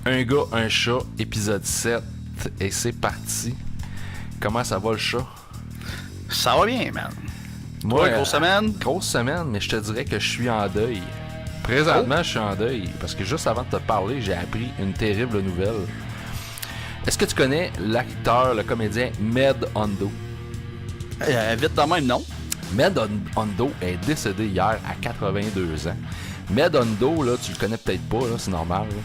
Un gars, un chat, épisode 7. Et c'est parti. Comment ça va le chat? Ça va bien, man. Moi, grosse semaine? Grosse semaine, mais je te dirais que je suis en deuil. Présentement, je suis en deuil parce que juste avant de te parler, j'ai appris une terrible nouvelle. Est-ce que tu connais l'acteur, le comédien Med Hondo? Vite de même, non. Med Hondo est décédé hier à 82 ans. Med Hondo, là, tu le connais peut-être pas, là, c'est normal. Là.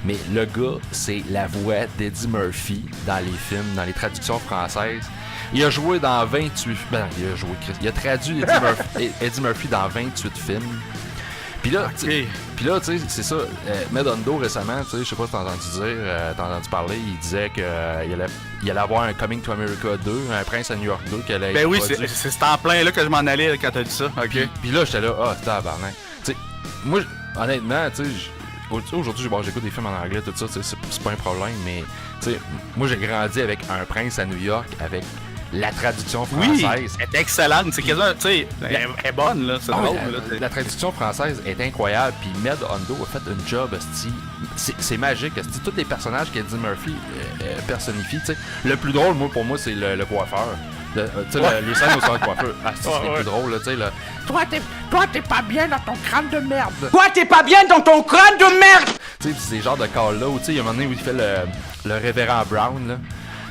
Mais le gars, c'est la voix d'Eddie Murphy dans les films, dans les traductions françaises. Il a joué dans 28... il a traduit Eddie Murphy dans 28 films. Puis là, okay. Tu sais, c'est ça. Med Hondo, récemment, tu sais, je sais pas si t'as entendu dire, t'as entendu parler, il disait qu'il allait avoir un Coming to America 2, un Prince à New York 2 qu'elle allait Ben oui, produit. c'est en plein là que je m'en allais quand t'as dit ça. OK. Puis là, j'étais là, tabarnak. Tu sais, moi, honnêtement, tu sais, aujourd'hui, j'écoute des films en anglais, tout ça, c'est pas un problème, mais tu sais, moi, j'ai grandi avec un Prince à New York, avec la traduction française. Oui, elle est excellente. C'est quasiment, tu sais, elle est bonne, là. C'est drôle, la traduction française est incroyable. Puis Med Hondo a fait un job, c'est magique. Tous les personnages qu'Eddie Murphy personnifie. T'sais. Le plus drôle, pour moi, c'est le coiffeur. Les scènes au salon de coiffeur. C'est le plus drôle, tu sais. Toi, t'es pas bien dans ton crâne de merde. Toi, t'es pas bien dans ton crâne de merde. Tu sais, c'est genre de call-là où, tu sais, il y a un moment donné où il fait le révérend Brown, là.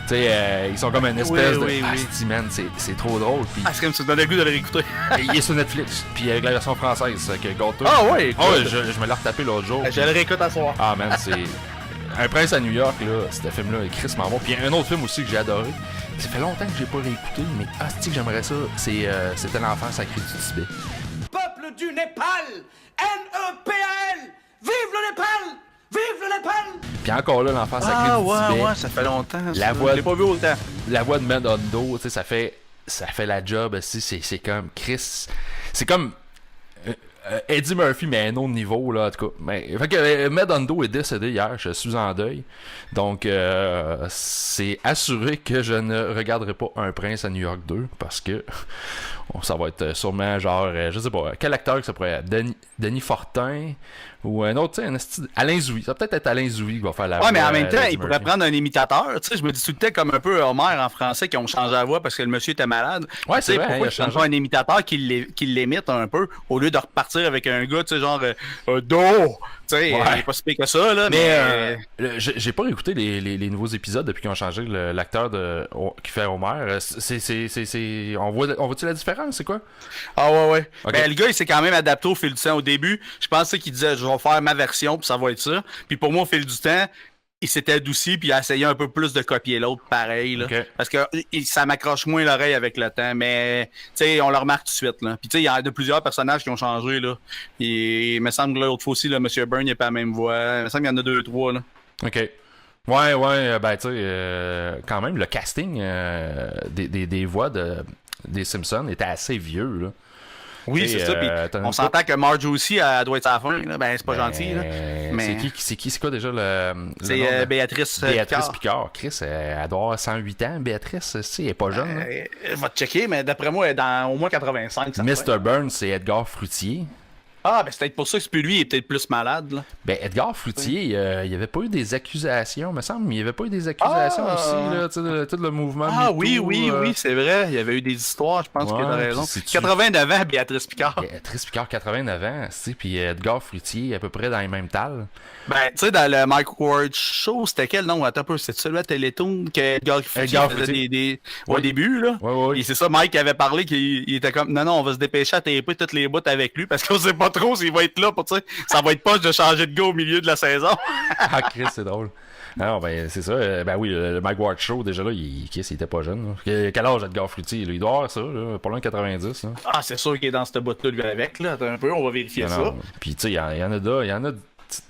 Tu sais, ils sont comme une espèce de... man, c'est trop drôle. Pis... c'est comme si tu donnes le goût de le réécouter. Il est sur Netflix, puis avec la version française, que Gato. Ah ouais, je me l'ai retapé l'autre jour. Je le réécoute à soir. Ah man, c'est... Un Prince à New York, là, ce film-là est crissement bon. Puis un autre film aussi que j'ai adoré. Ça fait longtemps que j'ai pas réécouté, mais que j'aimerais ça. C'était l'enfant sacré du Tibet. Peuple du Népal! N-E-P-A-L! Vive le Népal! Vive le Népal! Puis encore là, l'enfant sacré du Tibet. Ça fait longtemps. Je l'ai pas vu autant. La voix de Med Hondo, tu sais, ça fait la job aussi. C'est comme Chris. C'est comme Eddie Murphy, mais à un autre niveau, là, en tout cas. Fait que Med Hondo est décédé hier, je suis en deuil. Donc, c'est assuré que je ne regarderai pas Un Prince à New York 2, parce que ça va être sûrement genre, je sais pas, quel acteur que ça pourrait être? Denis Fortin, ou un autre, tu sais, Alain Zouy. Ça va peut-être être Alain Zouy qui va faire la voix. Ouais, mais en même temps, il pourrait prendre un imitateur. Tu sais, je me dis tout le temps comme un peu Homer en français qui ont changé la voix parce que le monsieur était malade. Ouais, c'est vrai. Pourquoi il change un imitateur qui l'imite un peu au lieu de repartir avec un gars, tu sais, genre Do. Tu sais, il est pas si pire que ça, là. Mais j'ai pas réécouté les nouveaux épisodes depuis qu'ils ont changé l'acteur qui fait Homer. On voit-tu la différence, c'est quoi? Ah ouais. Okay. Ben, le gars, il s'est quand même adapté au fil du temps. Au début, je pensais qu'il disait, je vais faire ma version, puis ça va être ça. Puis pour moi, au fil du temps, il s'était adouci, puis il a essayé un peu plus de copier l'autre, pareil. Là. Okay. Parce que ça m'accroche moins l'oreille avec le temps. Mais, tu sais, on le remarque tout de suite. Là. Puis, tu sais, il y a de plusieurs personnages qui ont changé. Là. Et il me semble que l'autre fois aussi, là, M. Byrne, il n'a pas la même voix. Il me semble qu'il y en a 2-3. Là. OK. Ouais, ben, tu sais, quand même, le casting des voix des Simpsons était assez vieux, là. Oui, c'est ça. Puis on s'entend que Marge aussi, elle doit être à la fin. Là. Ben, c'est pas gentil. Là. Mais... C'est quoi déjà le c'est Béatrice Picard. Chris, elle doit avoir 108 ans, Béatrice. Elle est pas jeune. Elle va te checker, mais d'après moi, elle est dans au moins 85. Mr. Burns, c'est Edgar Fruitier. Ah, ben c'est peut-être pour ça que c'est plus lui, il est peut-être plus malade. Là. Ben, Edgar Fruitier, il n'y avait pas eu des accusations, me semble. Il n'y avait pas eu des accusations aussi, là, tout le mouvement. Ah oui, c'est vrai. Il y avait eu des histoires, je pense que tu as raison. 89 ans, Béatrice Picard. Béatrice Picard, 89 ans, puis Edgar Fruitier, à peu près dans les mêmes tales. Ben, tu sais, dans le Mike Ward Show, c'était quel nom? Attends un peu, c'était celui à Télétoon que Edgar Fruitier faisait au début, là. Ouais. Et c'est ça, Mike avait parlé qu'il était comme, non, on va se dépêcher à taper toutes les bouts avec lui parce qu'on sait pas trop s'il va être là pour, tu sais, ça va être poche de changer de gars au milieu de la saison. Ah, Chris, c'est drôle. Non, ben, c'est ça. Ben oui, le Mike Ward Show, déjà là, il était pas jeune. Là. Quel âge Edgar Fruitier? Là? Il doit avoir ça, là, pas loin de 90. Là. Ah, c'est sûr qu'il est dans cette bout-là, lui, avec. Là. Attends un peu, on va vérifier ça. Puis, tu sais, il y en a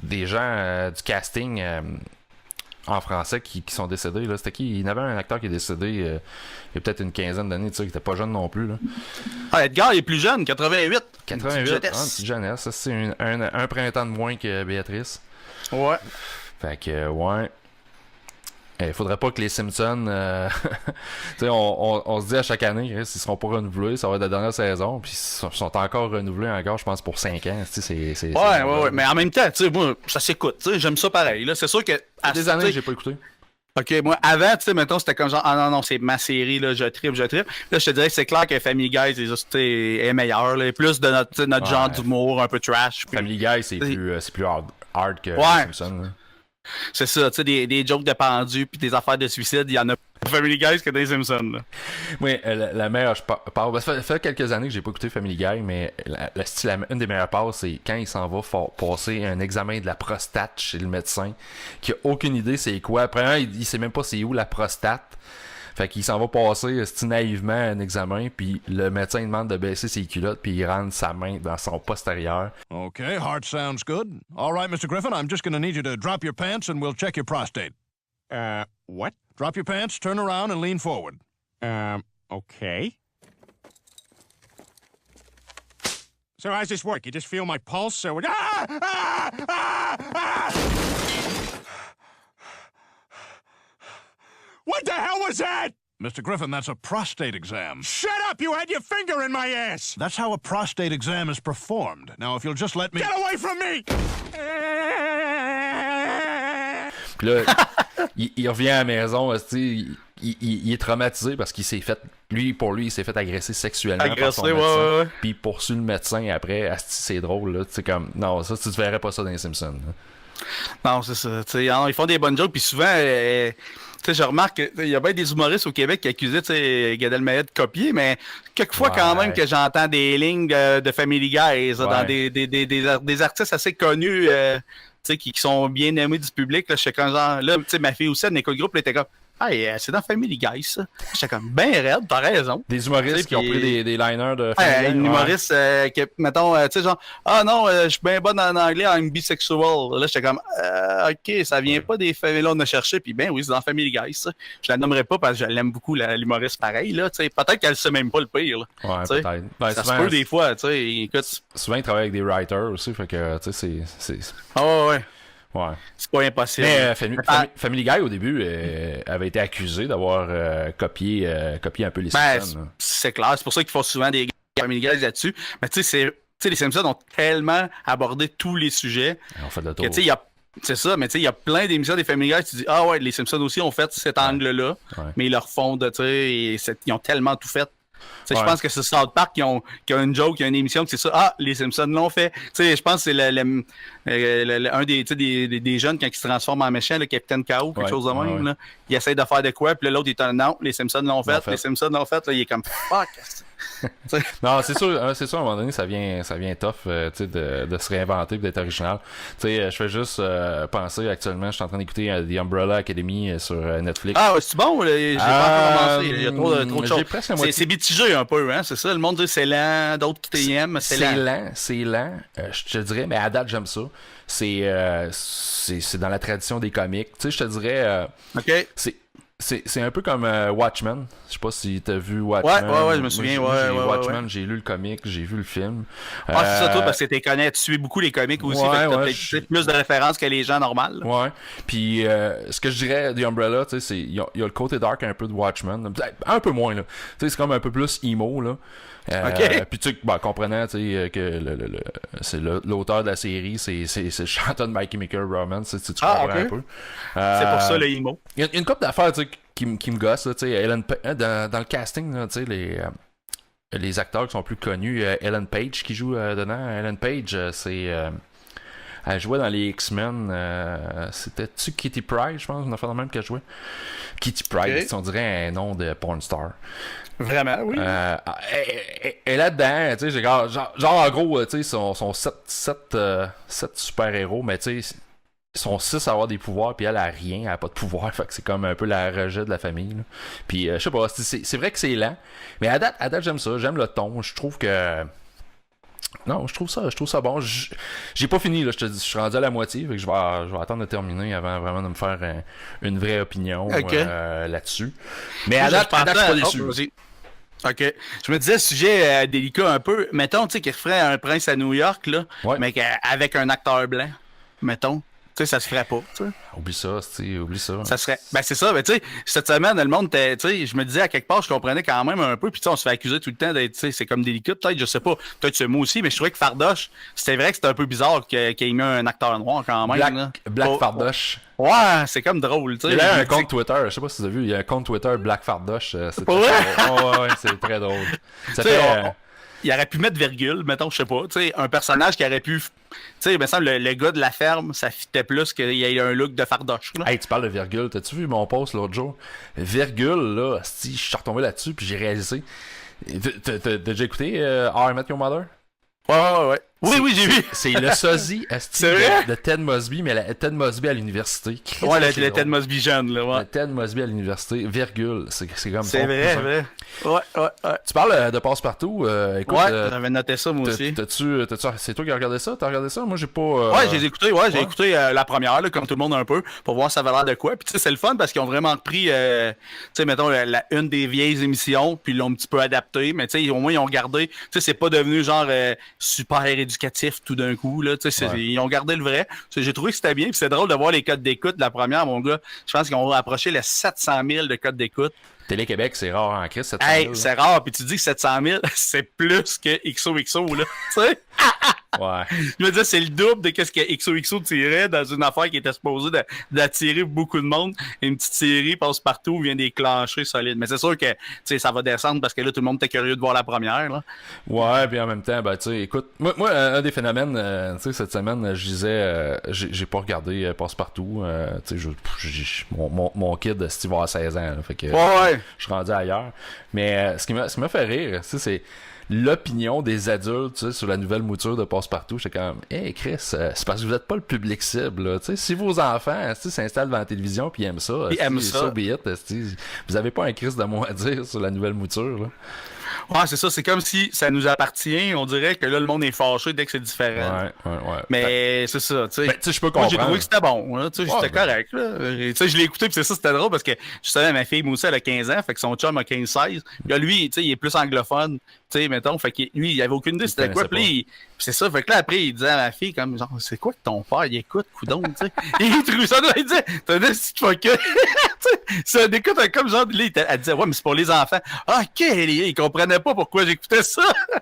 des gens du casting en français qui sont décédés. Là. C'était qui? Il y en avait un acteur qui est décédé il y a peut-être une quinzaine d'années, tu sais, qui était pas jeune non plus. Là. Ah, Edgar, il est plus jeune, 88. 88, petite jeunesse. Ça, c'est un printemps de moins que Béatrice. Ouais. Fait que, ouais. Il faudrait pas que les Simpsons, tu sais, on se dit à chaque année, hein, s'ils seront pas renouvelés, ça va être la dernière saison, puis ils sont encore renouvelés encore, je pense, pour 5 ans. Tu sais, Ouais, mais en même temps, tu sais, moi, ça s'écoute, tu sais, j'aime ça pareil. Là, c'est sûr que des années que j'ai pas écouté. OK, moi, avant, tu sais, mettons, c'était comme genre, ah non, c'est ma série, là, je tripe. Là, je te dirais que c'est clair que Family Guy, est meilleur, là, plus de notre genre d'humour, un peu trash. Puis, Family Guy, c'est plus hard que Simpson. Là. C'est ça, tu sais, des jokes de pendus puis des affaires de suicide, il y en a plus Family Guy que des Simpsons, là. Oui, la meilleure part, ça fait quelques années que j'ai pas écouté Family Guy, mais une des meilleures parts, c'est quand il s'en va passer un examen de la prostate chez le médecin, qui a aucune idée c'est quoi. Après, il sait même pas c'est où la prostate. Fait qu'il s'en va passer naïvement un examen, puis le médecin demande de baisser ses culottes, puis il rentre sa main dans son postérieur. Okay, heart sounds good. All right, Mr. Griffin, I'm just gonna need you to drop your pants and we'll check your prostate. What? Drop your pants, turn around, and lean forward. Okay. So how's this work? You just feel my pulse, so it... What the hell was that? Mr. Griffin, that's a prostate exam. Shut up! You had your finger in my ass! That's how a prostate exam is performed. Now, if you'll just let me... Get away from me! Puis là, il revient à la maison, il est traumatisé parce qu'il s'est fait, il s'est fait agresser sexuellement par son médecin. Ouais. Puis il poursuit le médecin après. C'est drôle, là. Tu sais, comme, non, ça, tu te verrais pas ça dans les Simpsons. Là. Non, c'est ça. Tu sais, ils font des bonnes jokes, puis souvent, tu sais, je remarque qu'il y a bien des humoristes au Québec qui accusaient, tu sais, Gad Elmaleh de copier, mais quelquefois quand même que j'entends des lignes de Family Guy dans des artistes assez connus, tu sais, qui sont bien aimés du public. Là, je sais quand genre, là, tu sais, ma fille aussi, elle écoute le groupe, elle était comme, hey, c'est dans Family Guy, ça. J'étais comme, ben raide, t'as raison. Des humoristes qui ont pris des liners de Family Guy. Un humoriste qui, mettons, tu sais, genre, ah non, je suis bien bon en anglais, I'm bisexual. Là, j'étais comme, ok, ça vient pas des familles, là, on a cherché, puis ben oui, c'est dans Family Guy, ça. Je la nommerai pas parce que je l'aime beaucoup, l'humoriste pareil, là, tu sais. Peut-être qu'elle sait même pas le pire, là. Ouais, peut-être. Ben, ça souvent, se peut des fois, tu sais. Écoute. Souvent, ils travaillent avec des writers aussi, fait que, tu sais, c'est... Ah ouais. Ouais. C'est pas impossible. Mais Family Guy, au début, avait été accusé d'avoir copié un peu les Simpsons. C'est clair, c'est pour ça qu'ils font souvent des Family Guy là-dessus. Mais tu sais, les Simpsons ont tellement abordé tous les sujets. On fait le tour. Que, c'est ça, mais tu sais, il y a plein d'émissions des Family Guy, tu dis, ah ouais, les Simpsons aussi ont fait cet angle-là, mais ils leur font de, tu sais, ils ont tellement tout fait. Je pense que c'est South Park qui a une joke, qui a une émission que c'est ça. Ah, les Simpsons l'ont fait. Je pense que c'est un des jeunes quand ils se transforment en méchant, le Capitaine K.O., quelque chose de même. Là. Il essaie de faire de quoi, puis l'autre il est non, les Simpsons l'ont fait, les Simpsons l'ont fait. Là, il est comme fuck. Non, c'est sûr, à un moment donné, ça vient tough de se réinventer et d'être original. Je fais juste penser actuellement, je suis en train d'écouter The Umbrella Academy sur Netflix. Ah, c'est bon, j'ai pas encore commencé. Il y a trop de choses. C'est mitigé un peu, hein, c'est ça. Le monde dit c'est lent, d'autres qui t'aiment, c'est lent. C'est lent, je te dirais, mais à date, j'aime ça. C'est dans la tradition des comics. Tu sais, je te dirais, c'est un peu comme Watchmen. Je sais pas si t'as vu Watchmen. Ouais, je me souviens. Watchmen, j'ai lu le comic, j'ai vu le film. Ah, c'est ça, toi, parce que tu suis beaucoup les comics aussi. Fait que t'as peut-être plus de références que les gens normales. Ouais. Puis, ce que je dirais The Umbrella, tu sais, c'est il y a le côté dark un peu de Watchmen. Un peu moins, là. Tu sais, c'est comme un peu plus emo, là. Puis tu sais, comprenant que c'est l'auteur de la série, c'est le chanteur de My Chemical Romance, tu comprends un peu. C'est pour ça le emo. Il y a une couple d'affaires qui me gossent, tu sais, dans le casting, tu sais, les acteurs qui sont plus connus, Ellen Page qui joue dedans. Ellen Page, elle jouait dans les X-Men. C'était-tu Kitty Pryde, je pense, une affaire de même qu'elle jouait. Kitty Pryde, on dirait un nom de porn star. Vraiment, oui. Elle est là-dedans, tu sais, genre en gros, tu sais, sont 7 super-héros, mais tu sais, ils sont 6 à avoir des pouvoirs, puis elle a rien, elle a pas de pouvoir, fait que c'est comme un peu la rejet de la famille, là. Puis je sais pas, c'est vrai que c'est lent, mais à date j'aime ça, j'aime le ton, je trouve que... Non, je trouve ça bon. J'ai pas fini, là, je te dis, je suis rendu à la moitié, fait que je vais attendre de terminer avant vraiment de me faire une vraie opinion là-dessus. Mais à date, je suis pas déçu. OK. Je me disais, sujet délicat un peu. Mettons, tu sais, qu'il ferait un prince à New York, là, mais avec un acteur blanc. Mettons. Tu sais, ça se ferait pas, tu sais. Oublie ça, oublie ça. Ça serait. Ben, c'est ça. Ben, tu sais, cette semaine, le monde était. Tu sais, je me disais à quelque part, je comprenais quand même un peu. Puis, tu sais, on se fait accuser tout le temps d'être. Tu sais, c'est comme délicat. Peut-être, je sais pas. Peut-être c'est moi aussi. Mais je trouvais que Fardoche, c'était vrai que c'était un peu bizarre qu'il ait mis un acteur noir quand même. Là. Black Fardoche. Ouais, c'est comme drôle, tu sais. Il y a un compte Twitter, je sais pas si vous avez vu, il y a un compte Twitter Black Fardoche. C'est Ouais. ouais, c'est très drôle. Ça fait. Il aurait pu mettre virgule, mettons, je sais pas. Tu sais, un personnage qui aurait pu. Tu sais, il me semble le gars de la ferme, ça fitait plus qu'il y ait un look de Fardoche. Là. Hey, tu parles de virgule. T'as-tu vu mon post l'autre jour? Virgule, là, je suis retombé là-dessus puis j'ai réalisé. T'as déjà écouté How I Met Your Mother? Ouais. Oui, j'ai vu. C'est le sosie de Ted Mosby, mais Ted Mosby à l'université. Ouais, le Ted Mosby jeune, là, ouais. Le Ted Mosby à l'université, virgule. C'est comme ça. C'est vrai. Ouais. Tu parles de Passe-Partout. Écoute, ouais, j'avais noté ça, moi aussi. C'est toi qui as regardé ça? T'as regardé ça? Moi, j'ai pas... Ouais, j'ai écouté, écouté la première, là, comme tout le monde un peu, pour voir ça avait l'air de quoi. Puis tu sais, c'est le fun parce qu'ils ont vraiment repris, tu sais, mettons, une des vieilles émissions, puis ils l'ont un petit peu adapté, mais tu sais, au moins, ils ont gardé, tu sais, c'est pas devenu genre super éducatif tout d'un coup, là, tu sais, ils ont gardé le vrai. J'ai trouvé que c'était bien, puis c'est drôle de voir les codes d'écoute de la première, mon gars. Je pense qu'ils ont approché les 700 000 de codes d'écoute. Télé-Québec, c'est rare en crise, 700 000. Hey, c'est rare, puis tu dis que 700 000, c'est plus que XOXO, là, tu sais? Ouais. Je me disais, c'est le double de ce que XOXO tirait dans une affaire qui était supposée d'attirer beaucoup de monde. Et une petite série Passe-Partout vient déclencher solide. Mais c'est sûr que ça va descendre parce que là, tout le monde était curieux de voir la première. Là. Ouais, puis en même temps, ben, tu sais, écoute, moi, un des phénomènes, tu sais, cette semaine, je disais, j'ai pas regardé Passe-Partout. Tu sais, mon kid, Steve va avoir 16 ans. Là, fait que ouais. Je suis rendu ailleurs. Mais ce qui m'a fait rire, tu sais, c'est l'opinion des adultes, tu sais, sur la nouvelle mouture de Passe-Partout. J'étais comme, hey Chris, c'est parce que vous êtes pas le public cible, là. Tu sais, si vos enfants, tu sais, s'installent devant la télévision puis ils aiment ça, so be it, vous avez pas un Chris de mot à dire sur la nouvelle mouture, là. Ouais, c'est ça. C'est comme si ça nous appartient. On dirait que là, le monde est fâché dès que c'est différent. Ouais. Mais c'est ça, tu sais. Ben, je peux comprendre. Moi, j'ai trouvé que c'était bon. Là, c'était correct. Là. Tu sais, je l'ai écouté, puis c'est ça, c'était drôle parce que justement, ma fille, moi aussi, elle a 15 ans, fait que son chum a 15-16. Puis là, lui, tu sais, il est plus anglophone, tu sais, mettons. Fait que lui, il avait aucune idée c'était quoi. Puis c'est ça. Fait que là, après, il disait à ma fille, comme, genre, c'est quoi que ton père, il écoute, coudon, tu sais. Il trouve ça, il disait, t'as une petite fucker. Ça écoute comme genre, elle disait, ouais, mais c'est pour les enfants. Ah, ok, il comprenait pas pourquoi j'écoutais ça.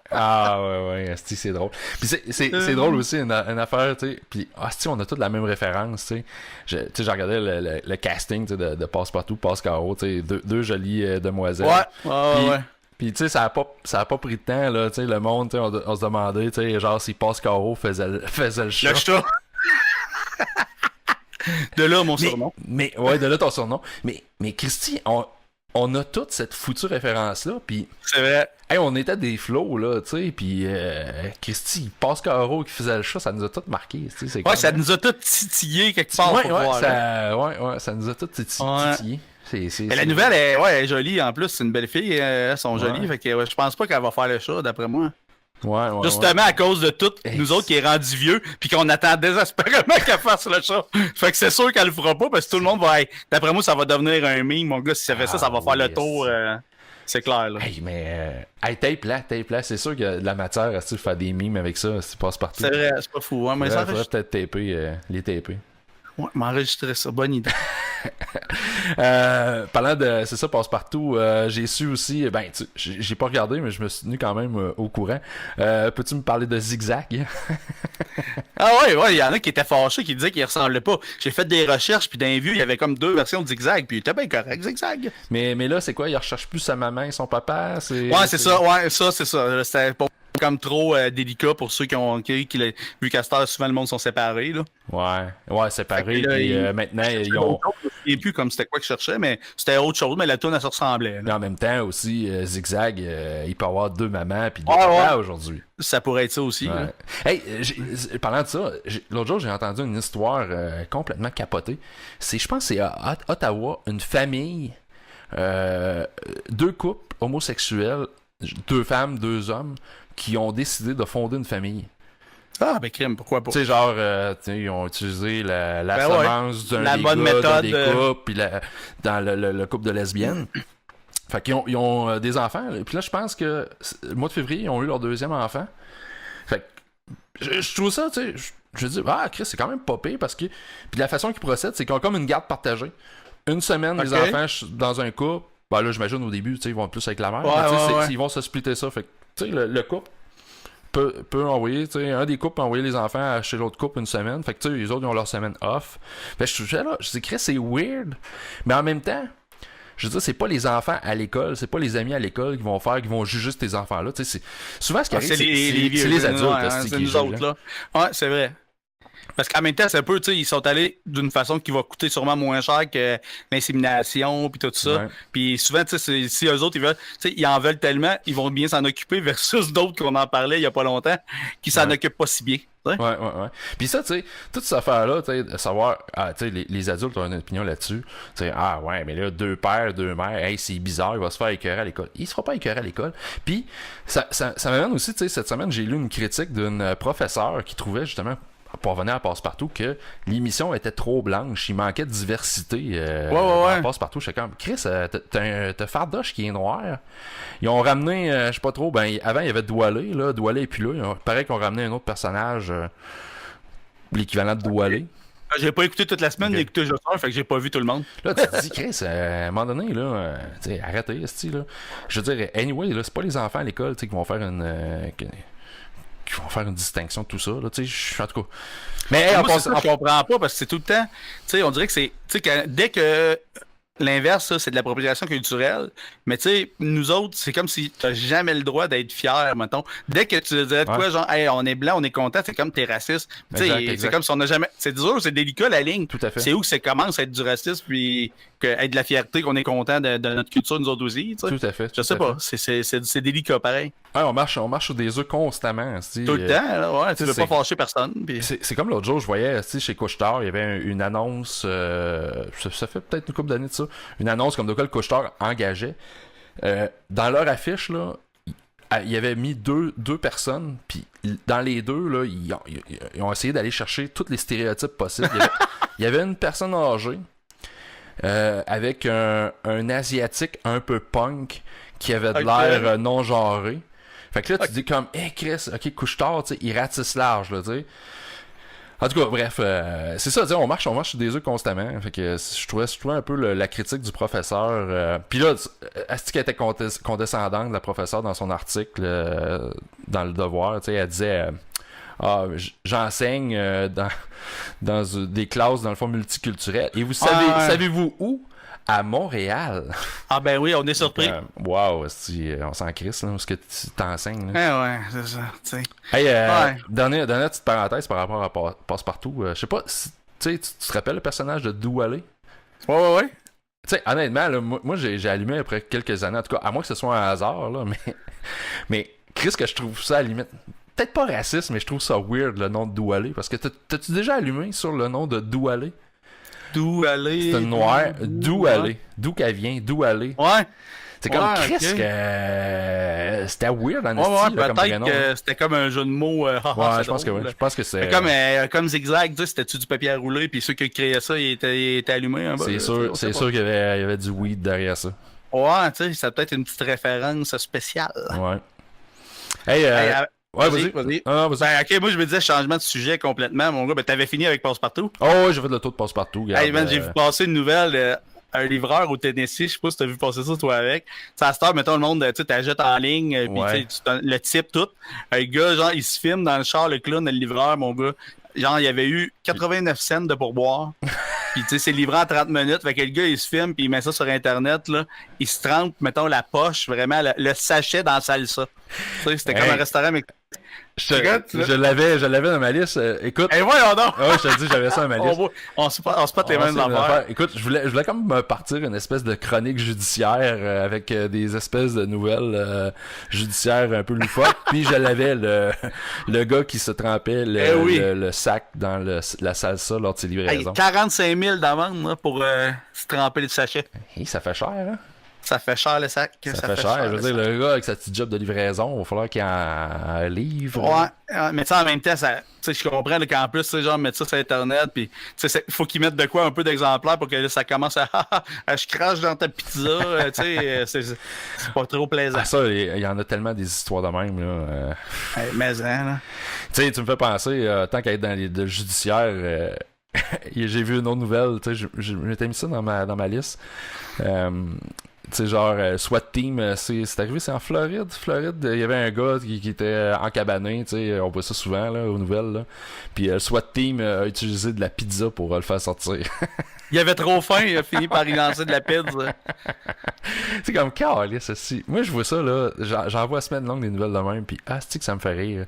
Ah, ouais, c'est drôle. Puis c'est drôle aussi, une affaire, tu sais. Puis, on a toutes la même référence, tu sais. J'ai regardé le casting, tu sais, de Passe-Partout, Passe-Carreau, tu sais, deux jolies demoiselles. Ouais. Puis, tu sais, ça a pas pris de temps, là, tu sais, le monde, tu sais, on se demandait, tu sais, genre, si Passe-Carreau faisait le chat. Le chat. De là, mon surnom. Mais, ouais, de là, ton surnom. Mais Christy, on a toute cette foutue référence-là, puis... C'est vrai. Hey, on était des flots, là, tu sais, puis Christy, Passe-Carreau qui faisait le chat, ça nous a tous marqué, tu sais. Ouais, ça nous a tous titillés quelque part. Ça nous a tous titillés. Mais la nouvelle est jolie, en plus, c'est une belle fille, elles sont jolies, fait que je pense pas qu'elle va faire le chat, d'après moi. Justement à cause de tout, nous autres qui est rendu vieux, puis qu'on attend désespérément qu'elle fasse le chat. Fait que c'est sûr qu'elle le fera pas, parce que tout le monde va être... D'après moi, ça va devenir un meme, mon gars, si ça fait ça va faire le tour... C'est clair, là. Hey, mais... tape là. C'est sûr qu'il y a de la matière à faire des memes avec ça, si Passe-Partout. C'est vrai, c'est pas fou. Hein, mais ça faudrait peut-être taper, les taper. Ouais, m'enregistrer ça. Bonne idée. Parlant de... C'est ça, Passe-Partout, j'ai su aussi... Ben, j'ai pas regardé, mais je me suis tenu quand même au courant. Peux-tu me parler de Zigzag? Ah ouais, il y en a qui étaient fâchés, qui disaient qu'il ressemblait pas. J'ai fait des recherches, puis dans les vues, il y avait comme 2 versions de Zigzag, puis il était bien correct, Zigzag. Mais là, c'est quoi? Il recherche plus sa maman et son papa? Ouais, c'est ça. Ouais, ça, c'est ça. C'était pas comme trop délicat pour ceux qui vu qu'à cette heure, souvent le monde sont séparés, là. Ouais, séparés, là, puis maintenant, ils ont... Je ne sais plus comme c'était quoi que je cherchais, mais c'était autre chose, mais la toune, elle se ressemblait. Là. Mais en même temps, aussi, Zigzag, il peut avoir 2 mamans puis 2 papas aujourd'hui. Ça pourrait être ça aussi. Ouais. Hey, parlant de ça, l'autre jour, j'ai entendu une histoire complètement capotée. Je pense que c'est à Ottawa, une famille, 2 couples homosexuels, 2 femmes, 2 hommes, qui ont décidé de fonder une famille. Ah, ben crime, pourquoi pas? Tu sais, genre, ils ont utilisé la semence d'un la des bonne gars, méthode, dans des couples, puis dans le couple de lesbiennes. Fait qu'ils ont des enfants. Puis là, je pense que le mois de février, ils ont eu leur 2e enfant. Fait que je trouve ça, tu sais, je dis, Chris, c'est quand même pas pire parce que. Puis la façon qu'ils procèdent, c'est qu'ils ont comme une garde partagée. Une semaine, les enfants dans un couple. Ben là, j'imagine au début, tu sais, ils vont plus avec la mère. Ils vont se splitter ça. Fait que, tu sais, le couple peut envoyer, tu sais, un des couples peut envoyer les enfants chez l'autre couple une semaine. Fait que, tu sais, les autres, ils ont leur semaine off. Fait que je suis là, je dis, Chris, c'est weird. Mais en même temps, je veux dire, c'est pas les enfants à l'école, c'est pas les amis à l'école qui vont juger tes enfants-là. Tu sais, souvent, ce qui arrive, c'est les adultes. C'est nous autres, là. Ouais, c'est vrai. Parce qu'en même temps, c'est un peu, tu sais, ils sont allés d'une façon qui va coûter sûrement moins cher que l'insémination puis tout ça. Ouais. Puis souvent, tu sais, si eux autres, ils veulent, tu sais, ils en veulent tellement, ils vont bien s'en occuper versus d'autres qu'on en parlait il y a pas longtemps, qui s'en occupent pas si bien. Ouais. Puis ça, tu sais, toute cette affaire-là, tu sais, de savoir, tu sais, les adultes ont une opinion là-dessus. Tu sais, mais là, 2 pères, 2 mères, hey, c'est bizarre, il va se faire écœurer à l'école. Il se fera pas écœurer à l'école. Puis ça m'amène aussi, tu sais, cette semaine, j'ai lu une critique d'une professeure qui trouvait justement, pour revenir à Passe-Partout, que l'émission était trop blanche, il manquait de diversité à Passe-Partout. J'étais comme, Chris, t'as Fardoche qui est noir. Ils ont ramené, je sais pas trop, avant il y avait Doualé, là, Doualé et puis là, pareil qu'ils ont ramené un autre personnage, l'équivalent de Doualé. J'ai pas écouté toute la semaine, j'ai écouté juste un, fait que j'ai pas vu tout le monde. Là, tu te dis, Chris, à un moment donné, là, arrêtez, là. Je veux dire, anyway, là, c'est pas les enfants à l'école, qui vont faire qui vont faire une distinction de tout ça, là, tu sais, en tout cas. Mais moi, je comprends pas, parce que c'est tout le temps, tu sais, on dirait que c'est, tu sais, dès que l'inverse, ça, c'est de l'appropriation culturelle, mais tu sais, nous autres, c'est comme si t'as jamais le droit d'être fier, mettons. Dès que tu dirais de quoi, genre, hey, on est blanc, on est content, c'est comme t'es raciste. Tu sais, c'est comme si on n'a jamais, c'est dur, c'est délicat la ligne. Tout à fait. C'est où que ça commence à être du racisme, puis être de la fierté, qu'on est content de notre culture, nous autres aussi, tu sais. Tout à fait. Je sais pas, c'est délicat pareil. Ouais, on marche sur des œufs constamment. Tout le temps, là, ouais, tu veux pas fâcher personne. Puis... C'est comme l'autre jour, je voyais chez Couche-Tard, il y avait une annonce, ça fait peut-être une couple d'années de ça, une annonce comme de quoi le Couche-Tard engageait. Dans leur affiche, là, il avait mis deux personnes, puis dans les deux, là, ils ont essayé d'aller chercher tous les stéréotypes possibles. Il y avait une personne âgée, avec un asiatique un peu punk, qui avait de l'air non-genré. Fait que là, tu dis comme, Chris, ok, Couche-Tard, tu sais, il ratisse large, là, tu sais. En tout cas, bref, c'est ça, tu sais, on marche sur des œufs constamment. Fait que je trouvais un peu la critique du professeur. Puis là, est-ce qu'elle était condescendante, la professeure, dans son article, dans Le Devoir, tu sais, elle disait, j'enseigne dans des classes, dans le fond, multiculturelles. Et vous savez-vous où? À Montréal. Ah ben oui, on est surpris. Wow, on s'en crisse, là, parce que tu t'enseignes. Ouais, c'est ça, tu sais. Hey, dernière petite parenthèse par rapport à Passe-Partout. Je sais pas, tu te rappelles le personnage de Doualé? Ouais. Tu sais, honnêtement, là, moi j'ai allumé après quelques années, en tout cas, à moins que ce soit un hasard, là, mais Chris, que je trouve ça à la limite, peut-être pas raciste, mais je trouve ça weird, le nom de Doualé, parce que t'as-tu déjà allumé sur le nom de Doualé? D'où aller? C'est une noire. D'où aller? D'où qu'elle vient? D'où aller? Ouais. C'est comme Chris que c'était weird en style. Peut-être que c'était comme un jeu de mots. Je pense que oui. Je pense que c'est. Comme Zigzag, c'était-tu du papier à rouler, puis ceux qui créaient ça, ils étaient allumés. Hein, c'est sûr qu'il y avait du weed derrière ça. Ouais, tu sais, ça peut être une petite référence spéciale. Ouais. Ouais, vas-y. Ok, moi je me disais changement de sujet complètement, mon gars. T'avais fini avec Passe-Partout? Oh, ouais, j'ai fait le tour de Passe-Partout. Hey, man, j'ai vu passer une nouvelle. Un livreur au Tennessee, je sais pas si t'as vu passer ça toi avec. Ça à cette heure, mettons le monde, tu t'achètes en ligne, puis le type tout. Un gars, genre, il se filme dans le char, le clown, le livreur, mon gars. Genre, il y avait eu 89 cents de pourboire. Puis, tu sais, c'est livré en 30 minutes. Fait que le gars, il se filme, puis il met ça sur Internet, là. Il se trempe, mettons, la poche, vraiment, le sachet dans la salsa. Tu sais, c'était comme un restaurant, mais... Je l'avais dans ma liste. Écoute. Et voyons donc! Ouais, je te dis, j'avais ça dans ma liste. On se patte les mêmes affaires. Écoute, je voulais comme me partir une espèce de chronique judiciaire avec des espèces de nouvelles judiciaires un peu loufoques. Puis je l'avais le gars qui se trempait le sac dans la salsa lors de ses livraisons. 45 000 d'amende pour se tremper le sachet. Ça fait cher, hein? Ça fait cher le sac. Ça fait cher. Je veux dire, le gars avec sa petite job de livraison, il va falloir qu'il en livre. Ouais, mais tu sais, en même temps, je comprends là, qu'en plus, genre, mettre ça sur Internet, puis il faut qu'ils mettent de quoi un peu d'exemplaires pour que là, ça commence à je crache dans ta pizza. Tu sais, c'est pas trop plaisant. Ah, ça, il y en a tellement des histoires de même. Là. Mais là. Tu sais, tu me fais penser, tant qu'à être dans le judiciaire, j'ai vu une autre nouvelle. Tu sais, j'ai mis ça dans ma liste. Tu sais, genre, SWAT Team, c'est arrivé, c'est en Floride. Il y avait un gars qui était encabané, tu sais, on voit ça souvent, là, aux nouvelles, là. Puis le SWAT Team a utilisé de la pizza pour le faire sortir. Il avait trop faim, il a fini par y lancer de la pizza. C'est comme, calisse, ceci. Moi, je vois ça, là, j'en vois semaine longue des nouvelles de même, puis c'est que ça me fait rire.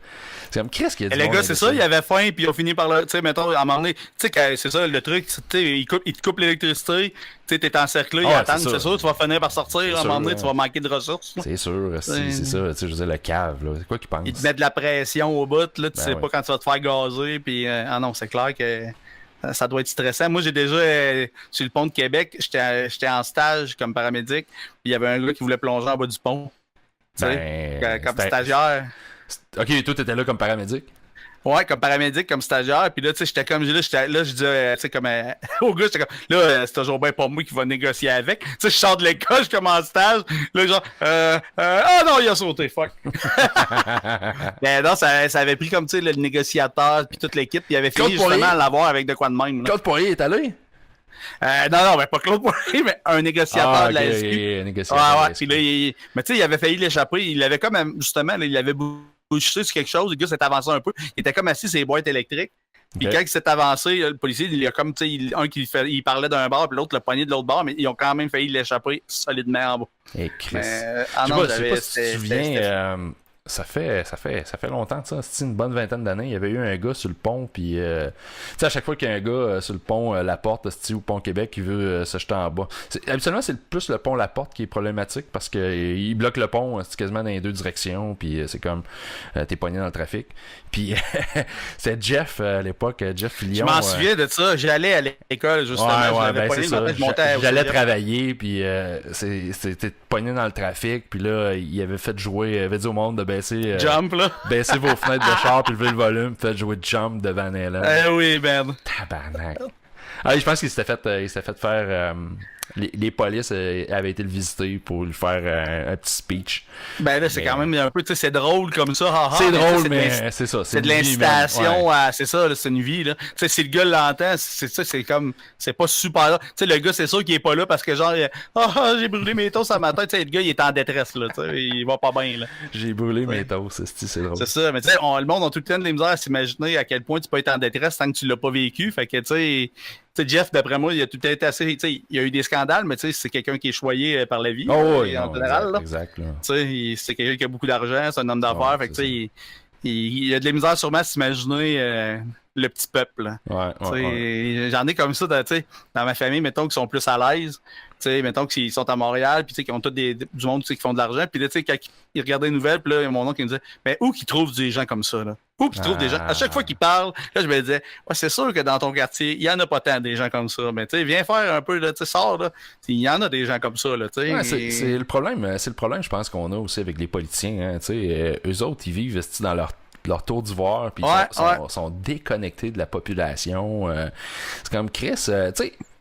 C'est comme, qu'est-ce qu'il y a Les gars, c'est ça, il avait faim, puis ils ont fini par tu sais, mettons, à un moment donné, tu sais, c'est ça, le truc, tu sais, il te coupe l'électricité, tu sais, t'es encerclé, ils attendent, c'est sûr, tu vas finir par sortir, à un moment donné, tu vas manquer de ressources. C'est sûr, c'est ça, tu sais, je veux dire, le cave, là, c'est quoi qu'ils pensent? Ils te mettent de la pression au bout, là, tu sais pas quand tu vas te faire gazer, puis, non, c'est clair que ça doit être stressant. Moi, j'ai déjà, sur le pont de Québec, j'étais en stage comme paramédic, puis il y avait un gars qui voulait plonger en bas du pont, tu sais, comme stagiaire. Ok, toi, t'étais là comme paramédic? Ouais, comme paramédic, comme stagiaire. Puis là, tu sais, j'étais comme, là, je disais, tu sais, comme, au gars, j'étais comme, là, c'est toujours bien pas moi qui va négocier avec. Tu sais, je sors de l'école, je commence en stage. Là, genre, non, il a sauté, fuck. Ben non, ça avait pris comme, tu sais, le négociateur, puis toute l'équipe, puis il avait fini justement à l'avoir avec de quoi de même. Là. Claude Poirier est allé? Non, mais pas Claude Poirier, mais un négociateur de la SQ. Négociateur puis là, mais tu sais, il avait failli l'échapper. Il avait comme, justement, là, il avait bullshité sur quelque chose. Le gars s'est avancé un peu. Il était comme assis sur les boîtes électriques. Puis quand il s'est avancé, le policier, il a comme, tu sais, un qui il parlait d'un bar, puis l'autre le poignet de l'autre bar, mais ils ont quand même failli l'échapper solidement en bas. Et Chris. Non, je sais pas si tu te souviens, ça fait longtemps de ça. C'était une bonne vingtaine d'années. Il y avait eu un gars sur le pont, puis tu sais, à chaque fois qu'il y a un gars sur le pont La Porte, ou Pont Québec, qui veut se jeter en bas. Habituellement, c'est plus le pont La Porte qui est problématique parce qu'il bloque le pont quasiment dans les deux directions, puis c'est comme t'es pogné dans le trafic. Puis c'est Jeff à l'époque, Jeff Fillion. Je m'en souviens de ça. J'allais à l'école justement. Ouais, c'est ça. J'allais travailler, puis c'était pogné dans le trafic, puis là il avait fait jouer, il avait dit au monde de baisser Jump, là. Baissez vos fenêtres de char, puis levez le volume, faites jouer Jump de Van Halen. Oui, ben. Tabarnak. Je pense qu'il s'était fait faire les polices avaient été le visiter pour lui faire un petit speech. Ben là, c'est quand même un peu, tu sais, c'est drôle comme ça. C'est drôle, mais c'est ça. C'est de l'incitation à, c'est ça, là, c'est une vie, là. Tu sais, si le gars l'entend, c'est ça, c'est comme, c'est pas super. Tu sais, le gars, c'est sûr qu'il est pas là parce que genre, j'ai brûlé mes toasts à ma tête. Tu sais, le gars, il est en détresse, là. Tu sais, il va pas bien, là. J'ai brûlé mes toasts, c'est drôle. C'est ça, mais tu sais, le monde a tout le temps de la misère à s'imaginer à quel point tu peux être en détresse tant que tu l'as pas vécu. Fait que, tu sais, Jeff, d'après moi, il a tout le temps assez. Tu sais, il y a eu des scandales, mais tu sais, c'est quelqu'un qui est choyé par la vie. En général, là. Exact, là. Tu sais, c'est quelqu'un qui a beaucoup d'argent, c'est un homme d'affaires. Fait que, tu sais, il a de la misère sûrement à s'imaginer le petit peuple. J'en ai comme ça, tu sais, dans ma famille, mettons, qui sont plus à l'aise. Tu sais, mettons qu'ils sont à Montréal, puis tu sais, qu'ils ont tous du monde, tu sais, qui font de l'argent. Puis là, tu sais, quand ils regardaient les nouvelles, puis là, il y a mon oncle qui me disait, mais où qu'ils trouvent des gens comme ça, là? Où qu'ils trouvent des gens? À chaque fois qu'ils parlent, là, je me disais, ouais, c'est sûr que dans ton quartier, il y en a pas tant des gens comme ça. Mais tu sais, viens faire un peu, là, tu sais, sors, là. Il y en a des gens comme ça, là, tu sais. Ouais, c'est le problème, je pense, qu'on a aussi avec les politiciens, hein, tu sais. Eux autres, ils vivent dans leur tour d'ivoire, puis sont déconnectés de la population. C'est comme Chris,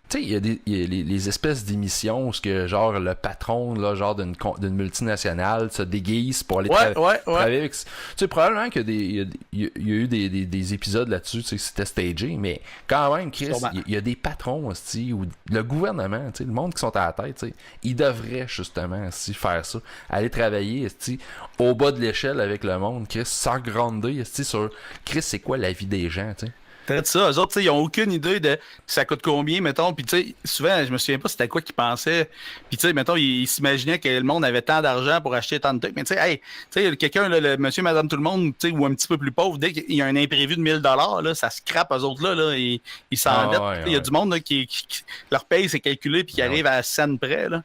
tu sais, il y a les espèces d'émissions où que, genre, le patron, là, genre, d'une multinationale se déguise pour aller travailler avec... Tu sais, probablement qu'il y a eu des épisodes là-dessus, tu sais, que c'était stagé, mais quand même, Chris, il y a des patrons aussi, ou le gouvernement, tu sais, le monde qui sont à la tête, tu sais, ils devraient, justement, aussi, faire ça. Aller travailler, tu sais, au bas de l'échelle avec le monde, Chris, s'engrandir, tu sais, sur... Chris, c'est quoi la vie des gens, tu sais? Peut-être ça, eux autres, ils n'ont aucune idée de ça coûte combien, mettons. Puis, tu sais, souvent, je me souviens pas c'était quoi qu'ils pensaient. Puis, tu sais, mettons, ils s'imaginaient que le monde avait tant d'argent pour acheter tant de trucs. Mais, tu sais, hey, tu sais, quelqu'un, là, le monsieur, madame, tout le monde, tu sais, ou un petit peu plus pauvre, dès qu'il y a un imprévu de 1000$, là, ça scrape, eux autres, là, ils s'endettent. Il y a du monde, là, qui leur paye, c'est calculé, puis qui arrive à 100 près, là.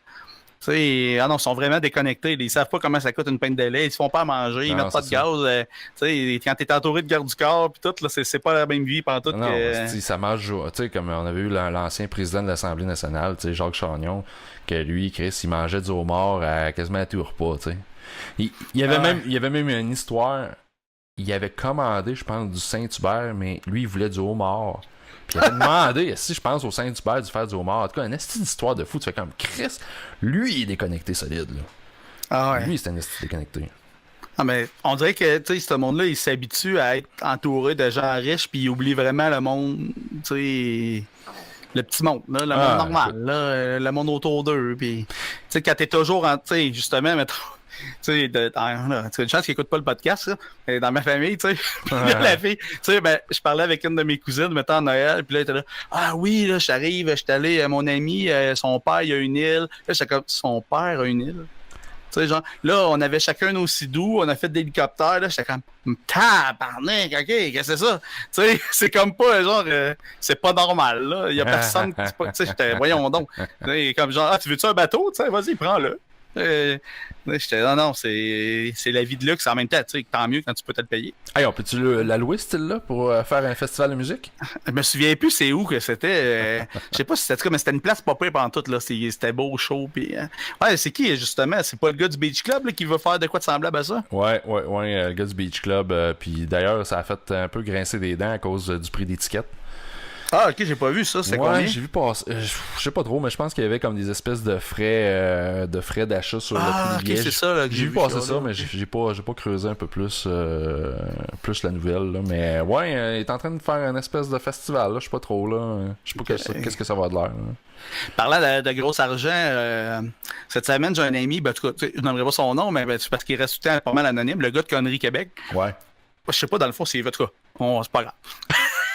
sais, ah non, ils sont vraiment déconnectés. Ils savent pas comment ça coûte une pinte de lait. Ils se font pas à manger. Ils Non, mettent pas de c'est ça. gaz. Tu sais, quand t'es entouré de garde du corps pis tout, là, c'est pas la même vie pantoute Non, que... si ça marche, tu sais, comme on avait eu l'ancien président de l'Assemblée nationale, tu sais, Jacques Chagnon, que lui, Chris, il mangeait du homard quasiment à tout repas, tu sais. Il y avait même une histoire, il avait commandé, je pense, du Saint-Hubert, mais lui, il voulait du homard. Puis il avait demandé, si je pense au Saint-Hubert, de faire du homard. En tout cas, une petite histoire de fou, tu fais comme Chris, lui, il est déconnecté solide, là. Ah ouais. Lui, c'est un esti déconnecté. Ah, mais on dirait que, tu sais, ce monde-là, il s'habitue à être entouré de gens riches, puis il oublie vraiment le monde, tu sais, le petit monde, là, le monde normal, là, le monde autour d'eux. Puis, tu sais, quand t'es toujours en, tu sais, justement, mettons, tu sais, tu as une chance qu'ils n'écoutent pas le podcast, là. Mais dans ma famille, tu sais, la fille, tu sais, ben, je parlais avec une de mes cousines, mettons, à Noël, puis là, elle était là, ah oui, là, j'arrive, je suis allé, mon ami, son père, il a une île. Là, j'étais comme, son père a une île? Tu sais, genre, là, on avait chacun nos sidous, on a fait d'hélicoptères, là, j'étais comme, tabarnak, ok, qu'est-ce que c'est ça? Tu sais, c'est comme pas, genre, c'est pas normal, là, il y a personne qui, tu sais, j'étais, voyons donc, comme genre, ah, tu veux-tu un bateau? Tu sais, vas-y, prends-le. J'étais, non, c'est la vie de luxe en même temps, tu sais, tant mieux quand tu peux te le payer. Hey, on peut-tu la louer, ce style-là, pour faire un festival de musique? Je me souviens plus c'est où que c'était. Je sais pas si c'était comme, mais c'était une place pas pire pendant tout, là. C'était beau, chaud, pis. Ouais, c'est qui, justement? C'est pas le gars du Beach Club, là, qui veut faire de quoi de semblable à ça? Ouais, le gars du Beach Club. Puis d'ailleurs, ça a fait un peu grincer des dents à cause du prix d'étiquette. Ah, ok, j'ai pas vu ça, c'est combien? J'ai vu passer. Je sais pas trop, mais je pense qu'il y avait comme des espèces de frais d'achat sur le prix des billets. C'est ça, là, que J'ai vu passer ça, là, mais j'ai pas creusé un peu plus la nouvelle, là. Mais ouais, il est en train de faire une espèce de festival, là. Je sais pas trop, là. Je sais pas qu'est-ce que ça va de l'air, là. Parlant de gros argent, cette semaine, j'ai un ami, ben, en tout cas, je n'aimerais pas son nom, mais ben, c'est parce qu'il reste tout le temps pas mal anonyme, le gars de Connery Québec. Ouais. Je sais pas, dans le fond, s'il veut, en tout cas, c'est pas grave.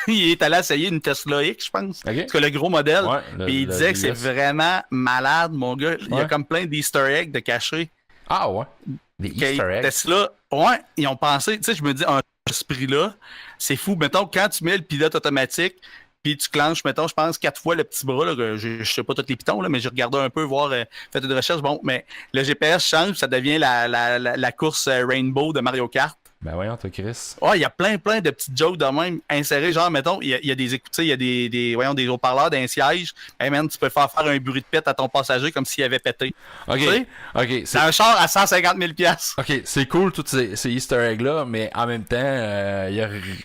Il est allé essayer une Tesla X, je pense. Okay. Parce que le gros modèle. Ouais, puis il disait que c'est vraiment malade, mon gars. Il y a comme plein d'Easter eggs de cachés. Ah ouais. Des Easter eggs. Tesla, ouais, ils ont pensé, tu sais, je me dis, ce prix-là, c'est fou. Mettons, quand tu mets le pilote automatique, puis tu clenches, mettons, je pense 4 fois le petit bras, là, que je sais pas tous les pitons, là, mais j'ai regardé un peu, voir, fait une recherche. Bon, mais le GPS change, ça devient la course Rainbow de Mario Kart. Ben voyons, toi, Chris. Ouais, il y a plein de petites jokes de même insérées. Genre, mettons, il y a des écouteurs, il y a des haut-parleurs d'un siège. Hey man, tu peux faire un bruit de pète à ton passager comme s'il avait pété. Ok. C'est un char à 150 000 $. Ok, c'est cool, tous ces Easter eggs-là, mais en même temps,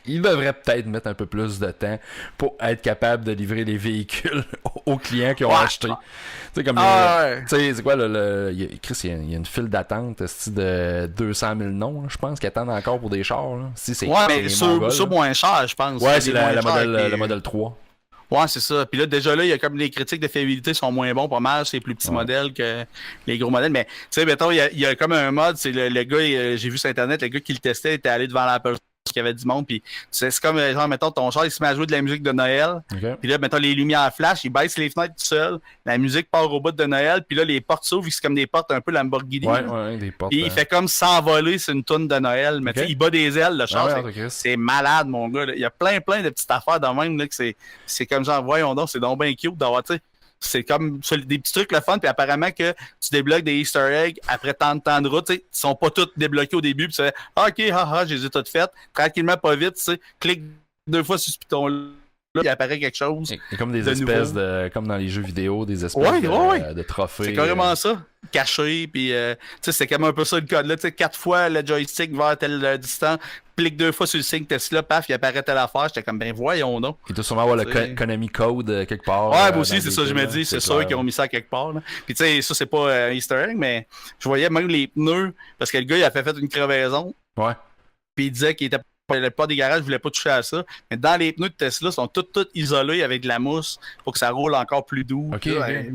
il devrait peut-être mettre un peu plus de temps pour être capable de livrer les véhicules aux clients qui ont acheté. Tu sais, comme tu sais, c'est quoi, Chris, il y a une file d'attente de 200 000 noms, là, je pense, qui attendent encore pour des chars. Là. Si c'est mais sur moins cher, je pense. Ouais, c'est le modèle 3. Ouais, c'est ça. Puis là, déjà là, il y a comme les critiques de fiabilité sont moins bons, pas mal. C'est plus petits modèles que les gros modèles. Mais tu sais, mettons, il y a comme un mode, c'est le gars, j'ai vu sur Internet, le gars qui le testait était allé devant l'Apple qu'il y avait du monde, puis c'est comme, genre, mettons, ton char, il se met à jouer de la musique de Noël, puis là, mettons, les lumières flash, il baisse les fenêtres tout seul, la musique part au bout de Noël, puis là, les portes s'ouvrent, c'est comme des portes un peu Lamborghini. Ouais, des portes. Puis il fait comme s'envoler sur une toune de Noël, mais tu sais, il bat des ailes, le char, c'est malade, mon gars, là. Il y a plein de petites affaires de même, là, que c'est comme genre, voyons donc, c'est donc bien cute d'avoir, tu sais, c'est comme des petits trucs le fun, puis apparemment que tu débloques des Easter eggs après tant de route, tu sais, ils sont pas tous débloqués au début, puis tu fais ok, haha, je les ai toutes faites, tranquillement, pas vite, tu sais, clique 2 fois sur ce piton-là, il apparaît quelque chose. Il y a comme des espèces de, comme dans les jeux vidéo, des espèces de trophées. C'est carrément ça, caché, puis tu sais, c'est comme un peu ça le code là, tu sais, 4 fois le joystick vers telle distance, clique 2 fois sur le signe Tesla, paf, il apparaît telle affaire, j'étais comme, ben voyons donc. Il doit sûrement avoir le Konami Code quelque part. Ouais, moi aussi, c'est ça, je me dis, c'est sûr qu'ils ont mis ça quelque part. Là. Puis tu sais, ça, c'est pas Easter egg, mais je voyais même les pneus, parce que le gars, il a fait une crevaison. Ouais. Puis il disait qu'il était pas des garages, je voulais pas toucher à ça. Mais dans les pneus de Tesla, ils sont tous isolés avec de la mousse pour que ça roule encore plus doux. Okay.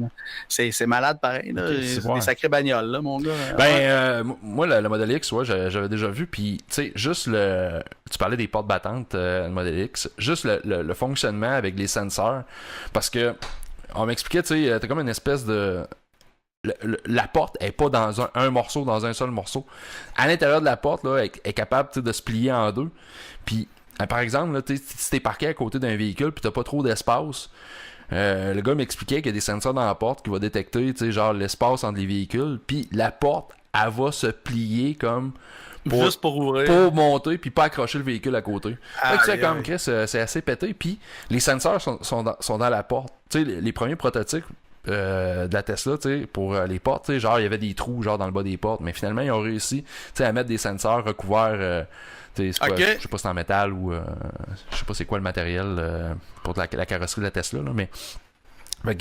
C'est malade pareil. Là. C'est des sacrées bagnoles, là, mon gars. Moi, le Model X, ouais, j'avais déjà vu. Puis, tu sais, juste tu parlais des portes battantes, le Model X. Juste le fonctionnement avec les senseurs. Parce que, on m'expliquait, tu sais, t'as comme une espèce de... La porte est pas dans un morceau, dans un seul morceau. À l'intérieur de la porte, là, est capable de se plier en deux. Puis, par exemple, là, si t'es parqué à côté d'un véhicule puis t'as pas trop d'espace, le gars m'expliquait qu'il y a des sensors dans la porte qui va détecter, tu sais, genre l'espace entre les véhicules, puis la porte, elle va se plier comme Juste pour ouvrir. pour monter puis pas accrocher le véhicule à côté. Fait que, tu sais, Aïe, comme aïe. Chris, c'est assez pété. Puis les sensors sont dans la porte. Tu sais, les premiers prototypes de la Tesla, tu sais, pour les portes, tu sais, genre il y avait des trous genre dans le bas des portes, mais finalement ils ont réussi, tu sais, à mettre des sensors recouverts. Tu sais, c'est pas- Ok. je sais pas si c'est en métal ou je sais pas c'est quoi le matériel pour la carrosserie de la Tesla, là, mais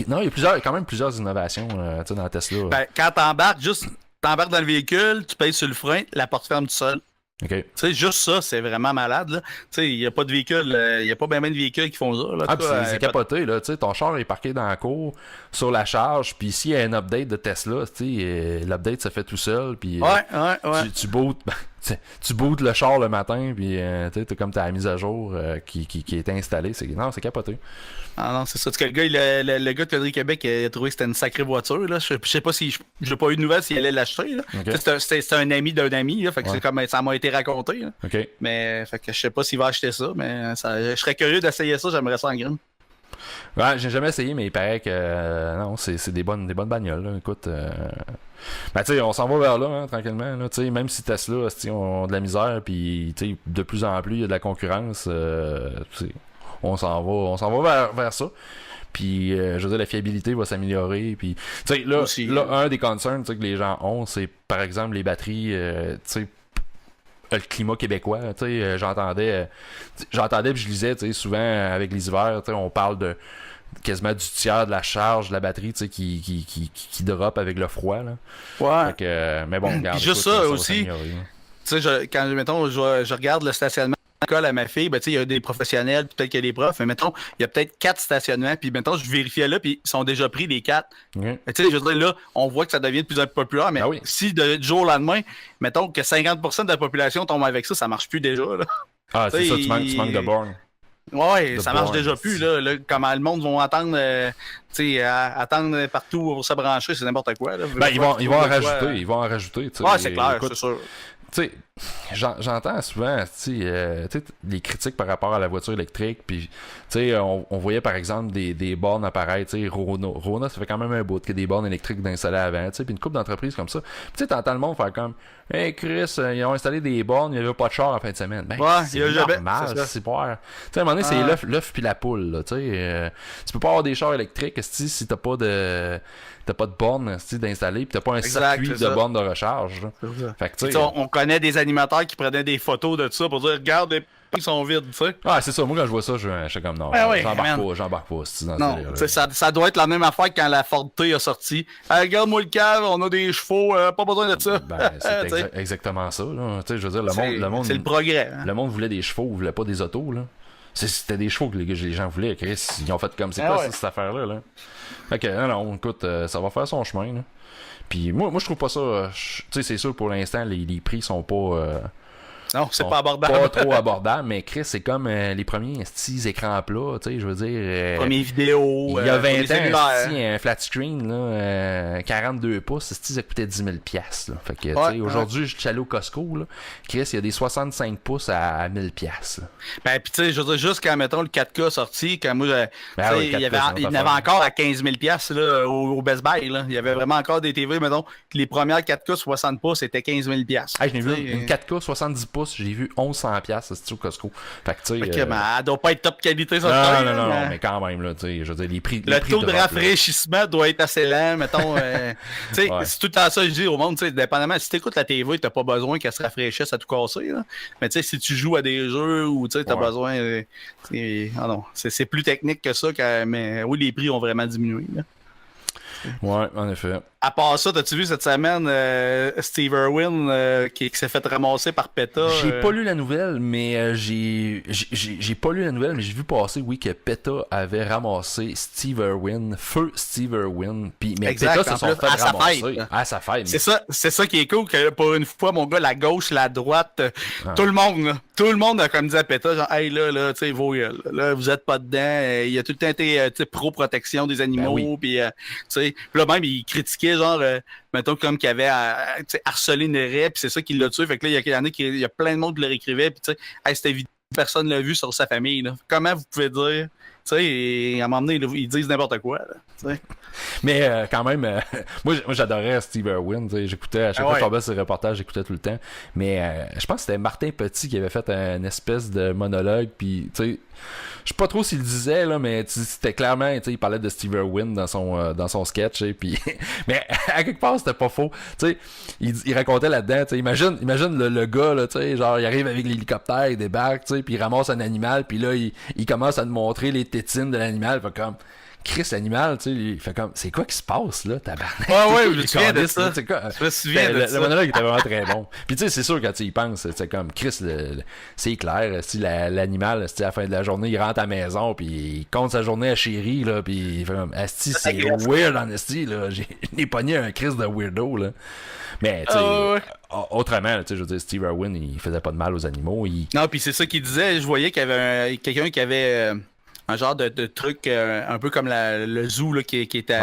non, il y a quand même plusieurs innovations tu sais, dans la Tesla. Ben, quand t'embarques dans le véhicule, tu payes sur le frein, la porte ferme tout seul. OK. Tu sais, juste ça, c'est vraiment malade, là. Tu sais, il n'y a pas de véhicule, il n'y a pas bien de véhicules qui font ça, là. Ah, pis Toi, c'est capoté, là, tu sais, ton char est parqué dans la cour, sur la charge, puis s'il y a un update de Tesla, tu sais, l'update se fait tout seul, puis Ouais. tu bootes, tu bootes le char le matin, puis tu sais, t'as comme ta mise à jour qui est installée, non, c'est capoté. Ah non, c'est ça. Tu sais, le gars de Coderie Québec il a trouvé que c'était une sacrée voiture, là. Je sais pas si j'ai pas eu de nouvelles s'il allait l'acheter, là. Ok. Tu sais, c'est un ami d'un ami, là. Fait que Ouais. c'est comme ça m'a été raconté, là. OK. Mais fait que je sais pas s'il va acheter ça, mais je serais curieux d'essayer ça, j'aimerais ça en graine. Ouais, j'ai jamais essayé, mais il paraît que non, c'est des bonnes bagnoles, là. Écoute, ben, tu sais, on s'en va vers là, hein, tranquillement, là. Tu sais, même si Tesla, ont de la misère, puis tu sais, de plus en plus, il y a de la concurrence, tu sais, on s'en va vers ça. Puis, je veux dire, la fiabilité va s'améliorer. Puis, tu sais, là, Aussi. un des concerns tu sais, que les gens ont, c'est par exemple les batteries, tu sais, le climat québécois. Tu sais, j'entendais puis je lisais, tu sais, souvent avec les hivers, tu sais, on parle de quasiment du tiers de la charge de la batterie, tu sais, qui drop avec le froid, là. Ouais. Fait que, mais bon, regarde, Juste écoute, ça va aussi. s'améliorer. Tu sais, quand, mettons, je regarde le stationnement à l'école à ma fille, ben, tu sais, il y a des professionnels, puis peut-être qu'il y a des profs, mais mettons, il y a peut-être 4 stationnements, puis mettons, je vérifiais là, puis ils sont déjà pris les 4. Ok. Mais tu sais, je veux dire, là, on voit que ça devient de plus en plus populaire, mais Ah oui. si du jour au lendemain, mettons que 50% de la population tombe avec ça, ça marche plus déjà, là. Ah, c'est Tu sais, ça, tu manques de bornes. Ouais, De ça marche bornes, déjà plus, là. Comment le monde va attendre, tu sais, attendre partout pour se brancher, c'est n'importe quoi, là. Ben, ils vont en De quoi, rajouter, ils vont en rajouter, tu sais. Ouais, c'est clair, Écoute, c'est sûr. tu sais, j'entends souvent, tu sais, les critiques par rapport à la voiture électrique, puis, tu sais, on voyait par exemple des bornes apparaître, tu sais, Rona, ça fait quand même un bout qu'il y a des bornes électriques d'installer avant, tu sais, puis une couple d'entreprises comme ça. Puis, tu sais, t'entends le monde faire comme, hey Chris, ils ont installé des bornes, il n'y avait pas de char en fin de semaine. Ben, Ouais, c'est il y a jamais- normal, c'est ça. c'est pas. Tu sais, à un moment donné, c'est l'œuf puis la poule, là, tu sais. Tu peux pas avoir des chars électriques si t'as pas de borne d'installer, puis t'as pas un Exact, circuit c'est de ça. borne de recharge, là. Fait que, tu Tu sais. sais, on connaît des animateurs qui prenaient des photos de ça pour dire, regarde, les ils sont vides, tu sais. Ah, c'est ça. Moi, quand je vois ça, je suis comme non. Ben oui, J'embarque pas. C'est dans ce Non, délire-là. tu sais, ça doit être la même affaire que quand la Ford T a sorti. Hey, regarde-moi le cave, on a des chevaux, pas besoin de ça. Ben, c'est Tu sais, exactement ça. Là. Tu sais, je veux dire, le monde, c'est le progrès. Hein? le monde voulait des chevaux, voulait pas des autos. Là. C'était des chevaux que les gens voulaient. Chris, ils ont fait comme c'est Ah quoi ouais. ça, cette affaire-là. Là? Fait que, non, écoute, ça va faire son chemin. Là. Puis moi, je trouve pas ça. Tu sais, c'est sûr, pour l'instant, les prix sont pas. Non, c'est sont pas abordable. Pas trop abordables, mais Chris, c'est comme les premiers petits écrans plats, tu sais, je veux dire. Première vidéo. Il y a 20 premier ans, cellulaire. esti, un flat screen, là, 42 pouces, esti, ça coûtait 10 000 $. Là. Fait que, tu sais, Ouais, aujourd'hui, je suis allé au Costco, là. Chris, il y a des 65 pouces à 1000 $. Là. Ben, pis tu sais, je veux dire, juste quand, mettons, le 4K sorti, quand moi, Ben tu sais, oui, il y 4K, avait, c'est il y en notre avait affaire. encore à 15 000 là, au Best Buy, là. Il y avait vraiment encore des TV, mettons, les premières 4K 60 pouces, c'était 15 000 Hey, je l'ai vu Tu sais, une 4K 70 pouces, j'ai vu 1100 $, c'est au Costco. Fait que, tu sais. fait que, ben, elle doit pas être top qualité, ça. non, mais quand même, là, tu sais, je veux dire, les prix. Le les prix taux de drop, là. rafraîchissement doit être assez lent, mettons. Tu sais, Ouais. c'est tout le temps ça que je dis au monde, tu sais, dépendamment, si t'écoutes la TV, t'as pas besoin qu'elle se rafraîchisse à tout casser, là. Mais tu sais, si tu joues à des jeux ou tu sais, t'as Ouais. besoin. Ah non, c'est plus technique que ça, mais oui, les prix ont vraiment diminué, là. Ouais, en effet. À part ça, t'as-tu vu cette semaine Steve Irwin qui s'est fait ramasser par PETA? J'ai pas lu la nouvelle, mais j'ai pas lu la nouvelle, mais j'ai vu passer, oui, que PETA avait ramassé Steve Irwin, feu Steve Irwin, puis mais Exact, PETA se en sont plus, fait à sa ramasser fête. à sa fête. C'est ça qui est cool, que pour une fois, mon gars, la gauche, la droite, tout le monde a comme dit à PETA, genre, hey là, tu sais, vos gueules, là, vous êtes pas dedans, il a tout le temps été, tu sais, pro-protection des animaux, Ben oui. puis, tu sais, puis là, même, il critiquait, genre, mettons, comme qu'il avait, tu sais, harcelé Néret, puis c'est ça qui l'a tué, fait que là, il y a plein de monde qui le réécrivait, puis tu sais, hey, cette vidéo, personne l'a vu sur sa famille, là. Comment vous pouvez dire Tu sais, à un moment donné, ils disent n'importe quoi. Là, tu sais. Mais quand même, moi j'adorais Steve Irwin. J'écoutais, à chaque fois que je tombais sur le reportage, j'écoutais tout le temps. Mais je pense que c'était Martin Petit qui avait fait une espèce de monologue. Puis, tu sais, je sais pas trop s'il le disait, là, mais c'était clairement, il parlait de Steve Irwin dans son sketch. Puis, mais à quelque part, c'était pas faux. Tu sais, il racontait là-dedans. Imagine le gars, là, genre, il arrive avec l'hélicoptère, il débarque, puis il ramasse un animal. Puis là, il commence à te montrer les tétines de l'animal. Fait comme. Chris, l'animal, tu sais, il fait comme, c'est quoi qui se passe, là, tabarnak? Ouais, je me souviens de ça. C'est quoi? Je me souviens de ça. Le monologue était vraiment très bon. Puis, tu sais, c'est sûr, quand tu y penses, c'est comme, Chris, c'est clair, si l'animal, à la fin de la journée, il rentre à la maison, puis il compte sa journée à chérie, là, puis il fait comme, asti, c'est weird, en esti, là. J'ai pogné un Chris de weirdo, là. Mais, tu sais, autrement, tu sais, je veux dire, Steve Irwin, il faisait pas de mal aux animaux. Non, puis c'est ça qu'il disait. Je voyais qu'il y avait quelqu'un qui avait un genre de truc un peu comme le zoo là, qui était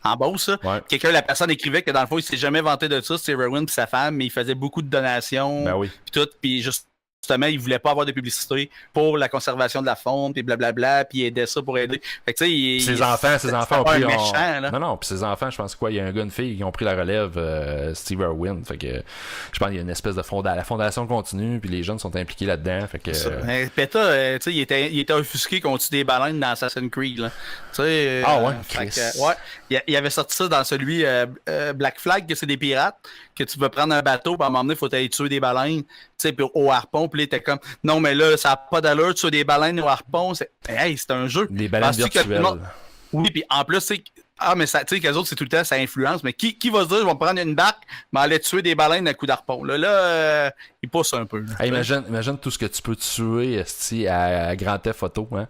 en Beauce. Ouais. La personne écrivait que dans le fond, il s'est jamais vanté de ça, Steve Irwin et sa femme, mais il faisait beaucoup de donations. Ben oui. Puis tout, puis justement, il voulait pas avoir de publicité pour la conservation de la faune, puis blablabla, puis il aidait ça pour aider. Fait que, tu sais, ses enfants ont pris méchant, là. Non, puis ses enfants, je pense quoi, il y a un gars, une fille qui ont pris la relève, Steve Irwin. Fait que je pense qu'il y a une espèce de la fondation continue, puis les jeunes sont impliqués là-dedans. Fait que PETA, tu sais, il était offusqué qu'on tue des baleines dans Assassin's Creed, là. Tu sais, Chris. Il avait sorti ça dans celui Black Flag, que c'est des pirates, que tu veux prendre un bateau, puis à un moment donné, il faut aller tuer des baleines, tu sais, puis au harpon, puis là, t'es comme, non, mais là, ça n'a pas d'allure, tuer des baleines au harpon, c'est un jeu. Des baleines virtuelles. Oui, puis en plus, c'est mais ça, tu sais, qu'eux autres, c'est tout le temps, ça influence. Mais qui va se dire, je vais me prendre une barque, mais aller tuer des baleines à coup d'harpon? Là, il pousse un peu. Hey, imagine tout ce que tu peux tuer à Grand Theft Auto, hein?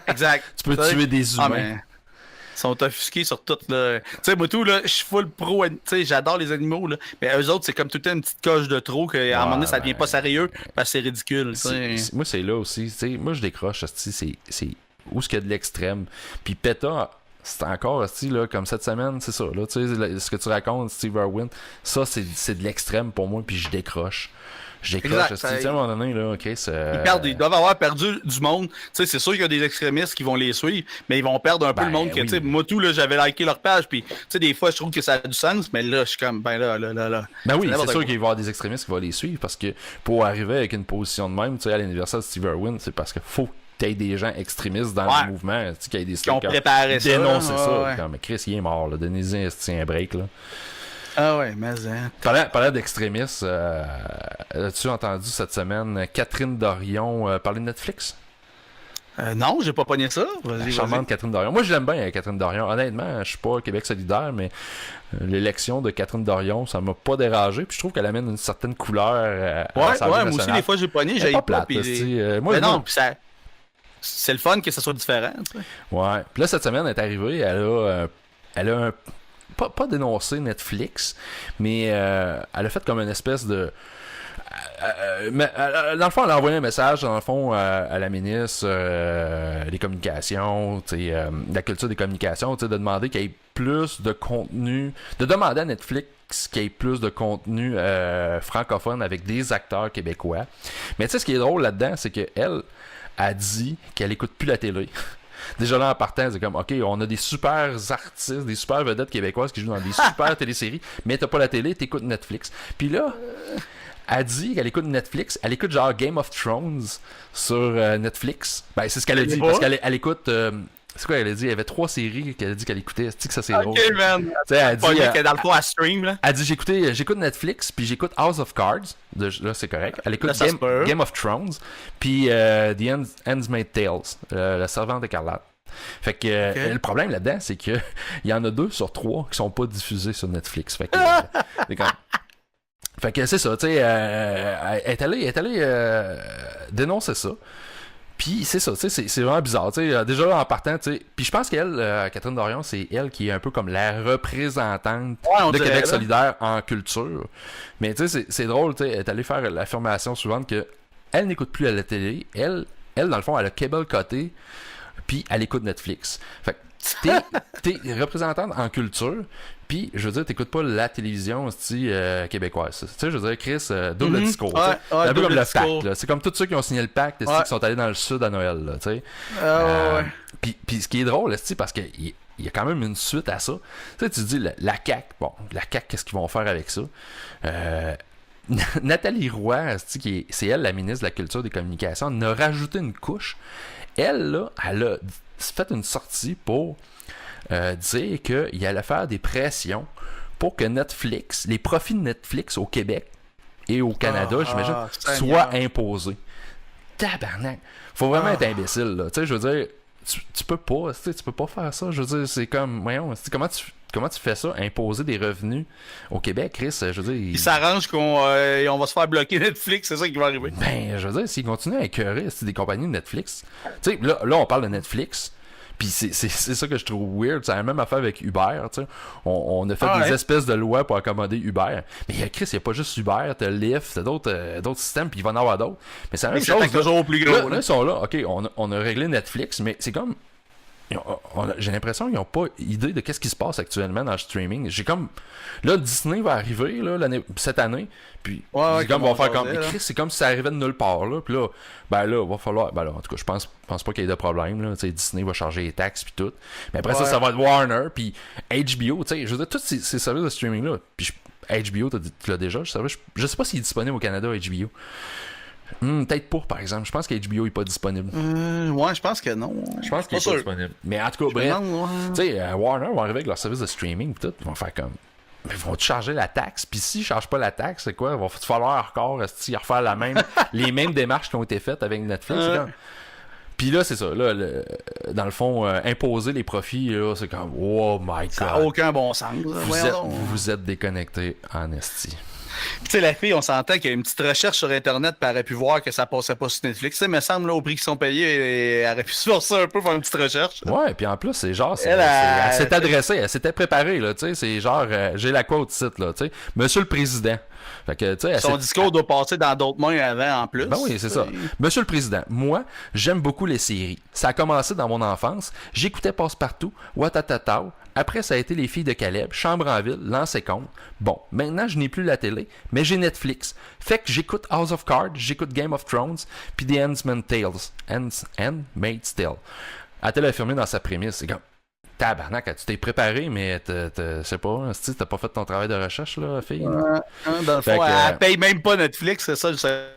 Exact. Tu peux tuer des humains. Mais ils sont offusqués sur tout, là. Tu sais, moi, tout, là, je suis full pro, tu sais, j'adore les animaux, là. Mais eux autres, c'est comme tout le temps une petite coche de trop, qu'à un moment donné, ça devient pas sérieux, parce que c'est ridicule, moi, c'est là aussi. Tu sais, moi, je décroche, c'est où est-ce qu'il y a de l'extrême. Puis PETA, c'est encore, là, comme cette semaine, c'est ça, là, tu sais, ce que tu racontes, Steve Irwin, ça, c'est de l'extrême pour moi, puis je décroche. À un moment donné, là, OK, ils doivent avoir perdu du monde. Tu sais, c'est sûr qu'il y a des extrémistes qui vont les suivre, mais ils vont perdre un peu le monde. Oui. Moi, tout, là, j'avais liké leur page, puis, tu sais, des fois, je trouve que ça a du sens, mais là, je suis comme, là. Ben oui, c'est sûr qu'il va y avoir des extrémistes qui vont les suivre, parce que pour arriver avec une position de même, tu sais, à l'anniversaire de Steve Irwin, c'est parce qu'il faut qu'il y ait des gens extrémistes dans le mouvement, qu'il y ait des qui ont préparé ça. Dénoncer ça. Quand, mais Chris, il est mort, là. Donnez-y un break, là. Ah ouais, mais hein. Parlant d'extrémistes, as-tu entendu cette semaine Catherine Dorion parler de Netflix? Non, j'ai pas pogné ça. La charmante Catherine Dorion. Moi, je l'aime bien, Catherine Dorion. Honnêtement, je suis pas Québec solidaire, mais l'élection de Catherine Dorion, ça m'a pas dérangé. Puis je trouve qu'elle amène une certaine couleur à l'Assemblée nationale. Moi aussi, des fois, j'ai pogné, j'ai pas pas. Plate, mais non, puis ça... c'est le fun que ça soit différent. Tu sais. Ouais. Puis là, cette semaine, elle est arrivée, elle a pas dénoncé Netflix, mais elle a fait comme une espèce de... dans le fond, elle a envoyé un message, dans le fond, à la ministre des Communications, de la culture des communications, de demander qu'il y ait plus de contenu, de demander à Netflix qu'il y ait plus de contenu francophone avec des acteurs québécois. Mais tu sais, ce qui est drôle là-dedans, c'est qu'elle a dit qu'elle écoute plus la télé. Déjà là en partant, c'est comme OK, on a des super artistes, des super vedettes québécoises qui jouent dans des super téléséries, mais t'as pas la télé, t'écoutes Netflix. Puis là, elle dit qu'elle écoute Netflix, elle écoute genre Game of Thrones sur Netflix. Ben c'est ce qu'elle a dit, parce qu'elle écoute c'est quoi elle a dit? Il y avait 3 séries qu'elle a dit qu'elle écoutait. C'est que ça c'est drôle. OK, man. Elle dit qu'elle est dans le fond à stream, là. Elle dit j'écoute Netflix, puis j'écoute House of Cards. Là, c'est correct. Elle écoute Game of Thrones, puis The Handmaid's Tales, La Servante écarlate. Fait que le problème là-dedans, c'est que il y en a 2 sur 3 qui sont pas diffusés sur Netflix. Fait que fait que c'est ça, tu sais, elle est allée dénoncer ça. Puis c'est ça, tu sais, c'est vraiment bizarre, tu sais, déjà là, en partant, tu sais, puis je pense qu'elle, Catherine Dorion, c'est elle qui est un peu comme la représentante de Québec solidaire en culture. Mais tu sais, c'est drôle, tu sais, elle est allée faire l'affirmation suivante que elle n'écoute plus à la télé, elle dans le fond, elle a cable coté, puis elle écoute Netflix. Fait t'es représentante en culture, puis je veux dire, t'écoutes pas la télévision québécoise. Tu sais, je veux dire, Chris, double discours. Ouais, C'est un peu double comme le discours. pacte, là. C'est comme tous ceux qui ont signé le pacte, qui sont allés dans le sud à Noël, là, tu sais. Ouais. Puis ce qui est drôle, parce que il y a quand même une suite à ça. Tu sais, tu te dis, la CAQ, la CAQ, qu'est-ce qu'ils vont faire avec ça? Nathalie Roy, c'est elle la ministre de la Culture et des Communications, en a rajouté une couche. Elle, là, elle a fait une sortie pour dire qu'il allait faire des pressions pour que Netflix, les profits de Netflix au Québec et au Canada, j'imagine, soient imposés. Tabarnak! Faut vraiment être imbécile, là. Tu sais, je veux dire, tu peux pas faire ça. Je veux dire, c'est comme, voyons, comment tu fais ça, imposer des revenus au Québec, Chris? Je veux dire, Il s'arrange qu'on on va se faire bloquer Netflix, c'est ça qui va arriver. Ben, je veux dire, s'ils continuent à écœurer des compagnies de Netflix, tu sais, là, on parle de Netflix, puis c'est ça que je trouve weird. C'est la même affaire avec Uber, tu sais. On a fait des espèces de lois pour accommoder Uber. Mais Chris, il n'y a pas juste Uber, t'as Lyft, t'as d'autres systèmes, puis il va en avoir d'autres. Mais c'est la même chose. C'est toujours plus gros. Là, ils sont là, OK, on a réglé Netflix, mais c'est comme... J'ai l'impression qu'ils n'ont pas idée de qu'est-ce qui se passe actuellement dans le streaming. J'ai comme... Là, Disney va arriver cette année, puis c'est comme, on va faire comme... Chris, c'est comme si ça arrivait de nulle part, là. Puis là, il va falloir... Ben là, en tout cas, je pense pas qu'il y ait de problème, là. T'sais, Disney va charger les taxes, puis tout. Mais après ça va être Warner, puis HBO, tu sais. Je veux dire, tous ces services de streaming-là. Puis HBO, tu l'as déjà, je sais pas s'il est disponible au Canada, HBO. Peut-être pas, par exemple. Je pense qu'HBO n'est pas disponible. Ouais, je pense que non. Je pense qu'il est pas disponible. Mais en tout cas, bref, tu sais, Warner va arriver avec leur service de streaming, pis tout, ils vont faire comme... Mais ils vont-tu charger la taxe? Puis s'ils ne chargent pas la taxe, c'est quoi? Il va falloir encore refaire les mêmes démarches qui ont été faites avec Netflix. Puis là, c'est ça. Là, dans le fond, imposer les profits, là, c'est comme... Oh my God! Ça n'a aucun bon sens. Vous êtes déconnectés en esti. Tu sais, la fille, on s'entend qu'il y a une petite recherche sur Internet, puis elle aurait pu voir que ça passait pas sur Netflix. Tu sais, me semble, là, au prix qu'ils sont payés, elle aurait pu se forcer un peu, faire une petite recherche. Ouais, puis en plus, c'est genre, elle s'est adressée, elle s'était préparée, là, tu sais, c'est genre, j'ai la quote site, là, tu sais, Monsieur le Président. Fait que, tu sais, son discours doit passer dans d'autres mains avant, en plus. Ben oui, c'est ça. Monsieur le Président, moi, j'aime beaucoup les séries. Ça a commencé dans mon enfance. J'écoutais Passe-Partout, Watatatao. Après, ça a été Les Filles de Caleb, Chambre en ville, Lancez compte. Bon, maintenant, je n'ai plus la télé, mais j'ai Netflix. Fait que j'écoute House of Cards, j'écoute Game of Thrones, puis The Handmaid's Tale. A-t-elle affirmé dans sa prémisse? C'est comme, tabarnak, tu t'es préparé, mais je sais pas, t'as pas fait ton travail de recherche, là, fille? Dans le fond, elle paye même pas Netflix, c'est ça, je sais.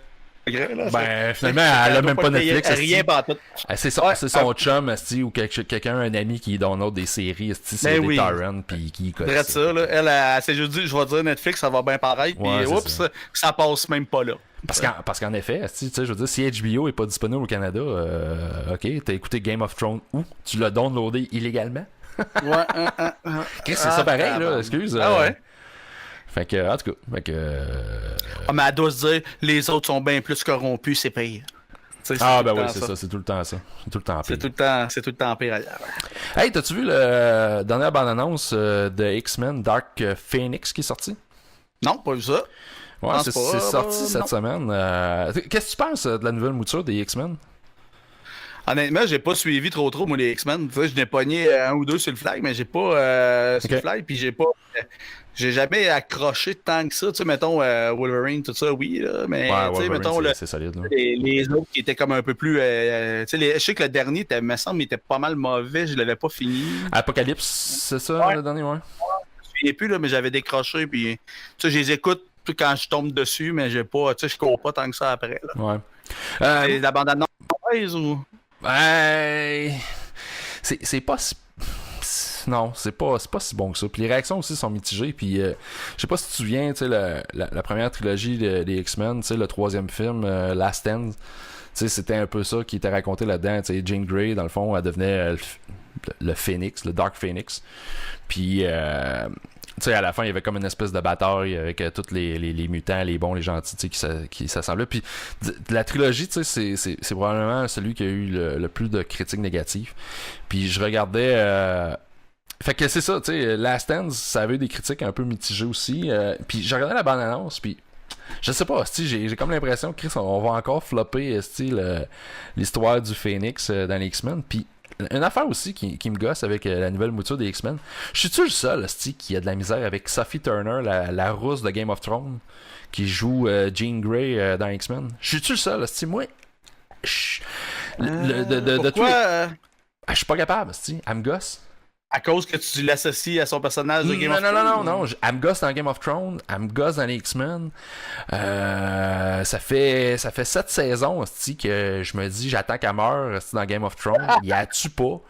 Là, ben, finalement, elle a même pas Netflix. Rien pas tout. C'est son chum, ou quelqu'un, un ami qui download des séries, c'est des torrents, puis qui écoute ça. Ça, là. Elle s'est juste dit, je vais dire Netflix, ça va bien paraître, puis oups, ça passe même pas là. Parce qu'en effet, je veux dire, si HBO est pas disponible au Canada, ok, t'as écouté Game of Thrones où? Tu l'as downloadé illégalement? Chris, c'est ça pareil, là, excuse. Ouais. Fait que, en tout cas, mais elle doit se dire, les autres sont bien plus corrompus, c'est pire. Ben oui, c'est ça, c'est tout le temps ça. C'est tout le temps pire. C'est tout le temps pire. Hey, t'as-tu vu la dernière bande-annonce de X-Men Dark Phoenix qui est sortie? Non, pas vu ça. Ouais, c'est sorti cette semaine. Qu'est-ce que tu penses de la nouvelle mouture des X-Men? Honnêtement, j'ai pas suivi trop, moi, les X-Men. Tu sais, je n'ai pogné un ou deux sur le flag, mais j'ai pas sur le flag, puis j'ai jamais accroché tant que ça. Tu sais, mettons, Wolverine, tout ça, oui, là, mais tu sais, mettons, c'est solide, là. Les autres qui étaient comme un peu plus... tu sais, je sais que le dernier, me semble, il était pas mal mauvais, je l'avais pas fini. Apocalypse, c'est ça, le dernier, ouais? Je me souviens plus, là, mais j'avais décroché, puis tu sais, je les écoute quand je tombe dessus, mais j'ai pas, tu sais, je cours pas tant que ça après, là. Ouais. La bande-annonce ou... Ouais. C'est pas si... Non, c'est pas si bon que ça. Puis les réactions aussi sont mitigées. Puis je sais pas si tu te souviens, tu sais, la première trilogie des X-Men, tu sais, le troisième film, Last Stand, tu sais, c'était un peu ça qui était raconté là-dedans. Tu sais, Jean Grey, dans le fond, elle devenait le Phoenix, le Dark Phoenix. Puis tu sais, à la fin, il y avait comme une espèce de bataille avec tous les mutants, les bons, les gentils, tu sais, qui s'assemblaient. Puis la trilogie, tu sais, c'est probablement celui qui a eu le plus de critiques négatives. Puis je regardais... Fait que c'est ça, tu sais, Last Stand, ça avait eu des critiques un peu mitigées aussi. Puis je regardais la bande-annonce, puis je sais pas, j'ai comme l'impression que Chris, on va encore flopper l'histoire du Phoenix dans les X-Men. Puis une affaire aussi qui me gosse avec la nouvelle mouture des X-Men. Je suis-tu le seul, hostie, qui a de la misère avec Sophie Turner, la rousse de Game of Thrones, qui joue Jean Grey dans X-Men? Je suis-tu le seul, hostie? Moi, Pourquoi? Je suis pas capable, hostie. Elle me gosse. À cause que tu l'associes à son personnage de Game of Thrones? Non. Elle me gosse dans Game of Thrones. Elle me gosse dans les X-Men. Ça fait 7 saisons, hostie, que je me dis, j'attends qu'elle meure, hostie, dans Game of Thrones. Il la tue pas.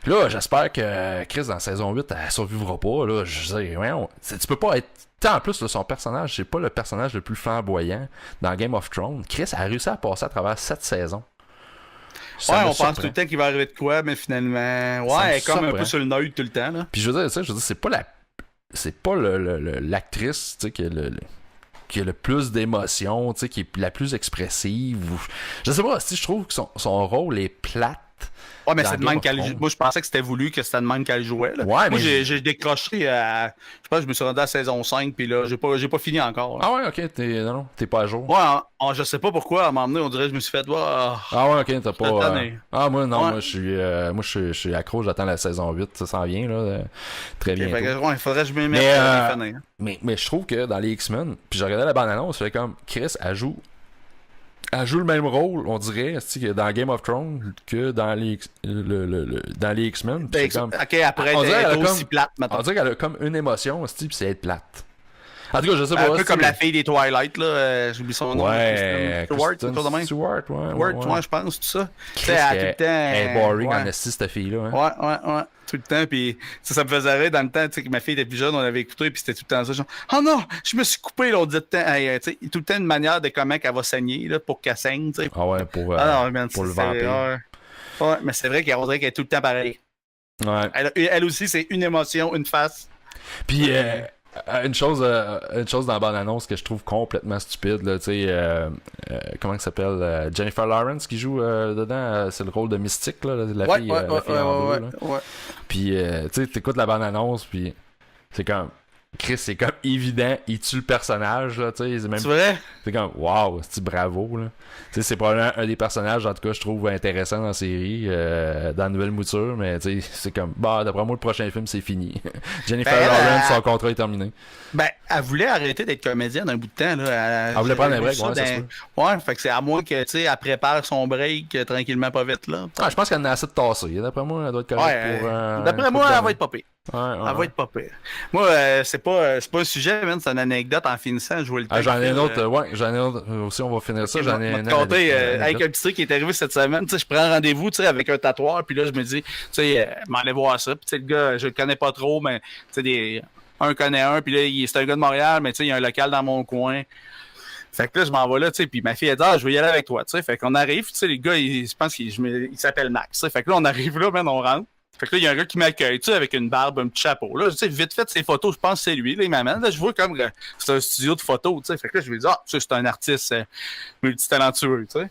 Là, j'espère que Chris, dans saison 8, elle survivra pas. Là, je sais, tu peux pas être. En plus, là, son personnage, c'est pas le personnage le plus flamboyant dans Game of Thrones. Chris a réussi à passer à travers 7 saisons. On pense tout le temps qu'il va arriver de quoi, mais finalement, elle est comme un peu sur le neuil tout le temps. Là. Puis je veux dire, c'est pas l'actrice, tu sais, qui a le plus d'émotions, tu sais, qui est la plus expressive. Je sais pas, si je trouve que son rôle est plate. Ouais, mais c'est de même qu'elle joue. Moi, je pensais que c'était voulu, que c'était de même qu'elle jouait. Là. Ouais, moi, j'ai décroché à. Je pense que je me suis rendu à la saison 5, puis là, j'ai pas fini encore. Là. Ah ouais, ok, t'es pas à jour. Ouais, je sais pas pourquoi, à un moment donné, on dirait que je me suis fait. Ah ouais, ok, t'as pas. Moi, non, ouais. moi, je suis accro, j'attends la saison 8, ça s'en vient, là. Très bien. Il faudrait que je me mette mais je trouve que dans les X-Men, puis j'ai regardé la bande-annonce, je fais comme Chris, elle joue le même rôle, on dirait, dans Game of Thrones que dans les X-Men. Ok, après, elle est aussi plate, maintenant. On dirait qu'elle a comme une émotion, puis c'est être plate. En tout cas, je sais pas. Un peu comme la fille des Twilight, là. J'oublie son nom. Stewart, je pense, tout ça. Elle est boring en esti, cette fille-là. Ouais. Tout le temps, puis ça me faisait rire dans le temps, tu sais, que ma fille était plus jeune, on avait écouté, puis c'était tout le temps ça, genre, oh non, je me suis coupé, là, on disait tout le temps une manière de comment qu'elle va saigner, là, pour qu'elle saigne, tu sais. Ah ouais, pour le vampire. Ouais, mais c'est vrai qu'on dirait qu'elle est tout le temps pareil. Ouais. Elle aussi, c'est une émotion, une face. Puis, une chose dans la bande-annonce que je trouve complètement stupide, là, tu sais, comment elle s'appelle, Jennifer Lawrence qui joue dedans, c'est le rôle de Mystique, là, la fille en bleu, là. Puis, tu sais, t'écoutes la bande-annonce, puis c'est comme, Chris, c'est comme évident, il tue le personnage, là, tu sais, c'est vrai? C'est comme, waouh, c'est bravo, là. Tu sais, c'est probablement un des personnages, en tout cas, je trouve intéressant dans la série, dans la nouvelle mouture, mais tu sais, c'est comme, d'après moi, le prochain film, c'est fini. Jennifer Lawrence, son contrat est terminé. Ben, elle voulait arrêter d'être comédienne un bout de temps, là. Elle voulait prendre un break, ça se peut. Ouais, fait que c'est à moins que, tu sais, elle prépare son break tranquillement, pas vite, là. Je pense qu'elle en a assez de tasser. D'après moi, elle doit être correcte pour... D'après moi, elle va être pas pire. Elle va être pas pire. Moi, c'est pas un sujet, man, c'est une anecdote en finissant. Je vois le temps. J'en ai une autre, j'en ai une autre aussi, on va finir ça. J'en ai une avec un petit truc qui est arrivé cette semaine, tu sais, je prends rendez-vous, tu sais, avec un tatoueur, puis là, je me dis, tu sais, m'aller voir ça. Puis, tu sais, le gars, je le connais pas trop, mais, tu sais, un connaît un, puis là, c'est un gars de Montréal, mais tu sais, il y a un local dans mon coin. Fait que là, je m'en vais là, tu sais, puis ma fille, elle dit, je veux y aller avec toi, tu sais. Fait qu'on arrive, tu sais, les gars, je pense qu'il s'appelle Max, tu sais. Fait que là, on arrive là, man, on rentre. Fait que là, il y a un gars qui m'accueille, tu sais, avec une barbe, un petit chapeau. Là, tu sais, vite fait, ses photos, je pense que c'est lui. Là, il m'amène. Là, je vois comme c'est un studio de photos, tu sais. Fait que là, je lui dis, tu sais, c'est un artiste multitalentueux, tu sais.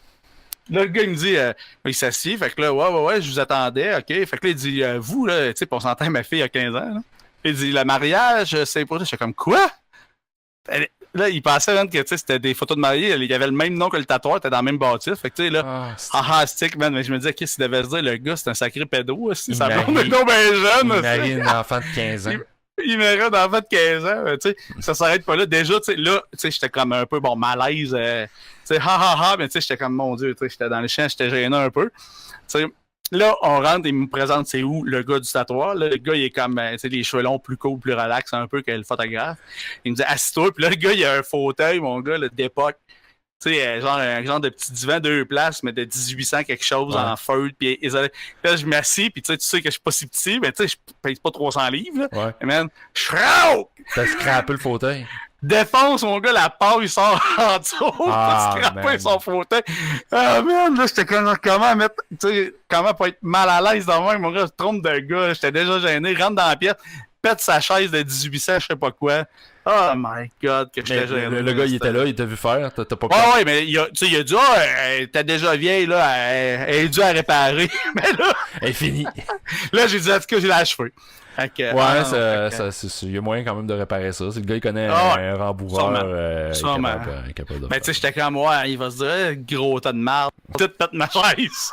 Là, le gars, il me dit, il s'assied. Fait que là, ouais, je vous attendais, OK. Fait que là, il dit, vous, là, tu sais, on s'entend, ma fille a 15 ans, là. Il dit, le mariage, c'est pour ça. J'étais comme, quoi? Là, il pensait même que c'était des photos de mariée. Il y avait le même nom que le tatoueur, était dans le même bâtisse. Fait que tu sais, là, stick, man. Mais je me disais, qu'est-ce qu'il devait se dire, le gars, c'est un sacré pédo. Si ça blonde est donc bien jeune. Il marie un enfant de 15 ans. Il marie un enfant de 15 ans. Tu sais, ça s'arrête pas là. Déjà, tu sais, là, tu sais, j'étais comme un peu, malaise. Tu sais, mais tu sais, j'étais comme, mon Dieu, tu sais, j'étais dans le champ, j'étais gêné un peu. Tu sais, là, on rentre, il me présente c'est où le gars du tatoueur. Là, le gars, il est comme, tu sais, les cheveux longs, plus cool, plus relax un peu que le photographe. Il me dit, assis-toi. Puis là, le gars, il a un fauteuil, mon gars, là, d'époque. Tu sais, genre, un genre de petit divan 2 places, mais de 1800 quelque chose en feutre. Puis là, je m'assis, puis tu sais que je suis pas si petit, mais tu sais, je pèse pas 300 livres. Là. Ouais. Et man, shroud! T'as scrappé le fauteuil. Défonce, mon gars, la paille sort en dessous. T'as scrappé son fauteuil. Ah, man, là, j'étais comme, comment mettre, tu sais, comment pas être mal à l'aise dans moi, mon gars, je trompe de gars, j'étais déjà gêné, rentre dans la pièce, pète sa chaise de 1800, je sais pas quoi. Oh my god, que j'étais gêné. Le gars, il était là, il t'a vu faire, t'as pas ouais, mais il a dit, t'es déjà vieille, là, elle est due à réparer. Mais là. Elle est finie. Là, j'ai dit, en tout cas, j'ai la cheveux. Okay. Il y a moyen quand même de réparer ça. Si le gars, il connaît un rembourreur capable de mais tu sais, j'étais comme, il va se dire, gros tas de marde, toute ma chaise.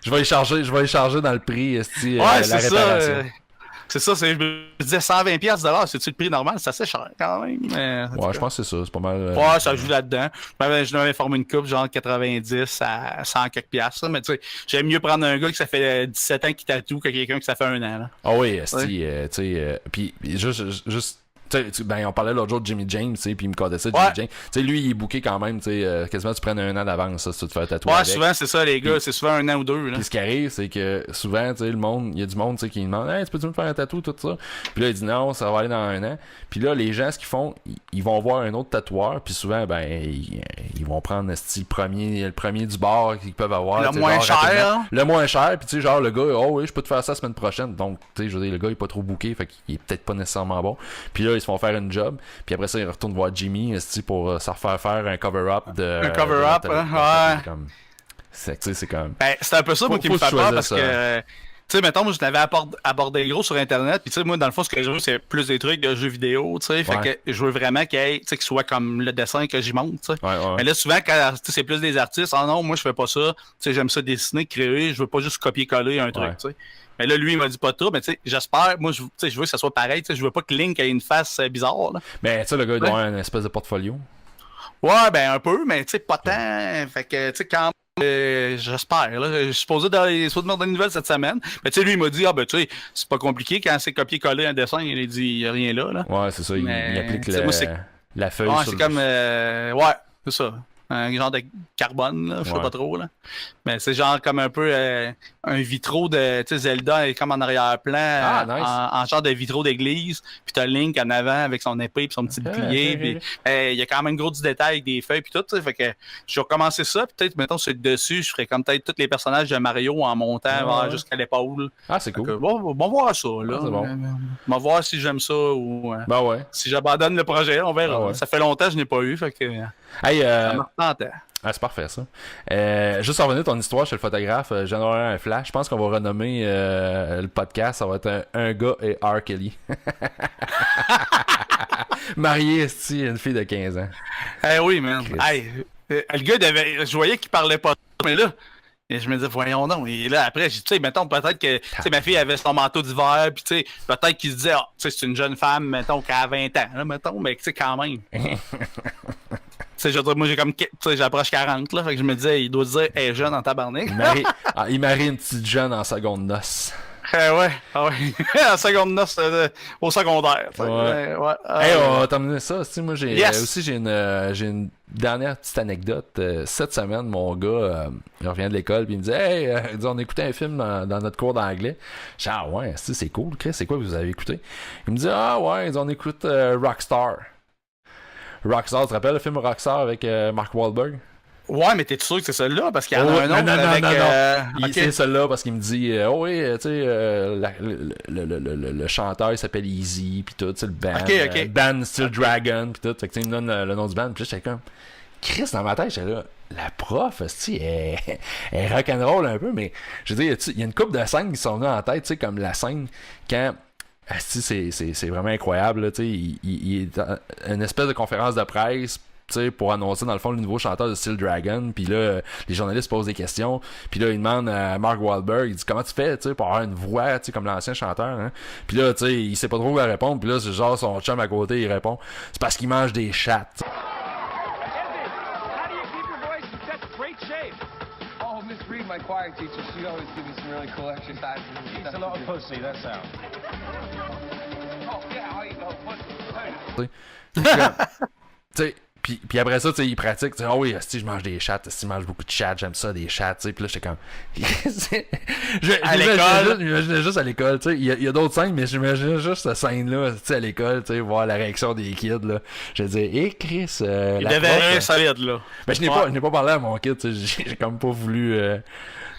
je vais y charger dans le prix, esti, Ouais, la c'est ça. réparation. C'est ça, je me disais 120$, c'est-tu le prix normal? C'est assez cher quand même. Ouais, je pense que c'est ça, c'est pas mal. Ouais, ça joue là-dedans. Je m'avais formé une coupe, genre 90 à 100 quelques piastres, mais tu sais, j'aime mieux prendre un gars qui ça fait 17 ans qui tatoue que quelqu'un qui ça fait 1 an, là. Ah oui, esti, tu sais, puis juste ben, on parlait l'autre jour de Jimmy James, tu sais, puis il me codait ça, Jimmy James. Tu sais, lui, il est booké quand même, tu sais, quasiment tu prennes 1 an d'avance, ça, si tu te fais tatouer. Ouais, avec. souvent, c'est ça, les gars, c'est souvent 1 an ou 2, là. Puis ce qui arrive, c'est que souvent, tu sais, il y a du monde, tu sais, qui demande, hey, tu peux-tu me faire un tatou, tout ça? Puis là, il dit non, ça va aller dans 1 an. Puis là, les gens, ce qu'ils font, ils vont voir un autre tatoueur, puis souvent, ben, ils vont prendre le premier du bar qu'ils peuvent avoir. Le moins cher. Le moins cher, puis tu sais, genre, le gars, oh oui, je peux te faire ça la semaine prochaine. Donc, tu sais, je veux dire, le gars, il est pas trop booké, fait qu'il est peut-être pas nécessairement bon. Puis là, ils se font faire une job. Puis après ça, ils retournent voir Jimmy pour se refaire faire un cover-up de... Un cover-up, ouais. C'est comme... Ben, c'est un peu ça, moi, qui me fait peur, parce ça. que... Tu sais, mettons, moi, je l'avais abordé gros sur Internet, puis tu sais, moi, dans le fond, ce que je veux, c'est plus des trucs de jeux vidéo, tu sais, fait que je veux vraiment qu'il soit comme le dessin que j'y monte, tu sais. Ouais. Mais là, souvent, quand c'est plus des artistes, ah non, moi, je fais pas ça, tu sais, j'aime ça dessiner, créer, je veux pas juste copier-coller un truc, tu sais. Mais là, lui, il m'a dit pas tout, mais tu sais, j'espère, moi, je veux que ça soit pareil, tu sais, je veux pas que Link ait une face bizarre, là. Mais tu sais, le gars, il doit avoir une espèce de portfolio. Ouais, ben, un peu, mais tu sais, pas tant, fait que, tu sais, quand j'espère, là. Je suis supposé me donner des nouvelles cette semaine. Mais tu sais, lui, il m'a dit, ah ben tu sais, c'est pas compliqué quand c'est copier-coller un dessin, il a dit, il y a rien là. Ouais, c'est ça, il applique la feuille ouais, sur c'est comme, ouais, c'est ça. Un genre de carbone, là, je sais pas trop, là. Mais c'est genre comme un peu un vitro de, tu sais, Zelda est comme en arrière-plan, nice. en genre de vitro d'église, puis t'as Link en avant avec son épée puis son petit bouclier, puis il y a quand même gros du détail avec des feuilles puis tout, tu sais, fait que je vais recommencer ça, puis peut-être, mettons, sur le dessus, je ferais comme peut-être tous les personnages de Mario en montant jusqu'à l'épaule. Ah, c'est cool. Bon, voir ça, là. C'est bon. On va voir si j'aime ça ou ben ouais. si j'abandonne le projet, on verra. Ouais. Ça fait longtemps que je n'ai pas eu, fait que... Hey, ça me retentait. c'est parfait ça. Juste en revenir à ton histoire chez le photographe, j'en aurai un flash. Je pense qu'on va renommer le podcast. Ça va être un gars et R. Kelly. Marié, esti, une fille de 15 ans. Eh oui, man. Hey, le gars, je voyais qu'il parlait pas, mais là, et je me disais, voyons donc. Et là, après, tu sais, mettons, peut-être que ma fille avait son manteau d'hiver, puis tu sais, peut-être qu'il se disait, tu sais, c'est une jeune femme, mettons, qui a 20 ans, là, mettons, mais tu sais, quand même. Tu sais, je veux dire, moi, j'ai comme, tu sais, j'approche 40, là, fait que je me disais, il doit se dire, elle est jeune en tabarnak. Il marie une petite jeune en seconde noce. Ouais. En seconde noce, au secondaire. Ouais. Hey, on va terminer ça. Moi, j'ai une dernière petite anecdote. Cette semaine, mon gars, il revient de l'école puis il me dit, hey, on écoutait un film dans notre cours d'anglais. Je dis, ah ouais, c'est cool, Chris, c'est quoi que vous avez écouté? Il me dit, ah ouais, on écoute Rockstar. Rockstar, tu te rappelles le film Rockstar avec Mark Wahlberg? Ouais, mais t'es sûr que c'est celui-là? Parce qu'il y en a un autre avec... Non. C'est celui-là parce qu'il me dit, oh oui, tu sais, le chanteur, il s'appelle Easy, pis tout, tu sais, le band. Band Still Dragon, pis tout. Fait que tu sais, il me donne le nom du band, pis là, j'étais comme... Chris, dans ma tête, j'étais là, la prof, elle est rock'n'roll un peu, mais je veux dire, il y a une couple de scènes qui sont venues en tête, tu sais, comme la scène quand... c'est vraiment incroyable, tu sais, il est dans une espèce de conférence de presse pour annoncer dans le fond le nouveau chanteur de Still Dragon, puis là les journalistes posent des questions, puis là ils demandent à Mark Wahlberg, il dit comment tu fais pour avoir une voix comme l'ancien chanteur, hein? Puis là tu sais il sait pas trop quoi répondre, puis là c'est genre son chum à côté il répond c'est parce qu'il mange des chattes. My choir teacher, she always gives me some really cool exercises. It's a lot of pussy, that's how. Oh yeah, I eat a lot of pussy. Tu sais, puis après ça, tu sais, il pratique, tu sais, oh oui, si je mange des chattes, si je mange beaucoup de chattes, j'aime ça, des chattes, tu sais, puis là, j'étais comme... à l'école? J'imaginais juste à l'école, tu sais, il y a d'autres scènes, mais j'imaginais juste cette scène-là, tu sais, à l'école, tu sais, voir la réaction des kids, là. Je disais, Chris, il devait rien solide, là. Mais je n'ai pas parlé à mon kid, tu sais, j'ai comme pas voulu...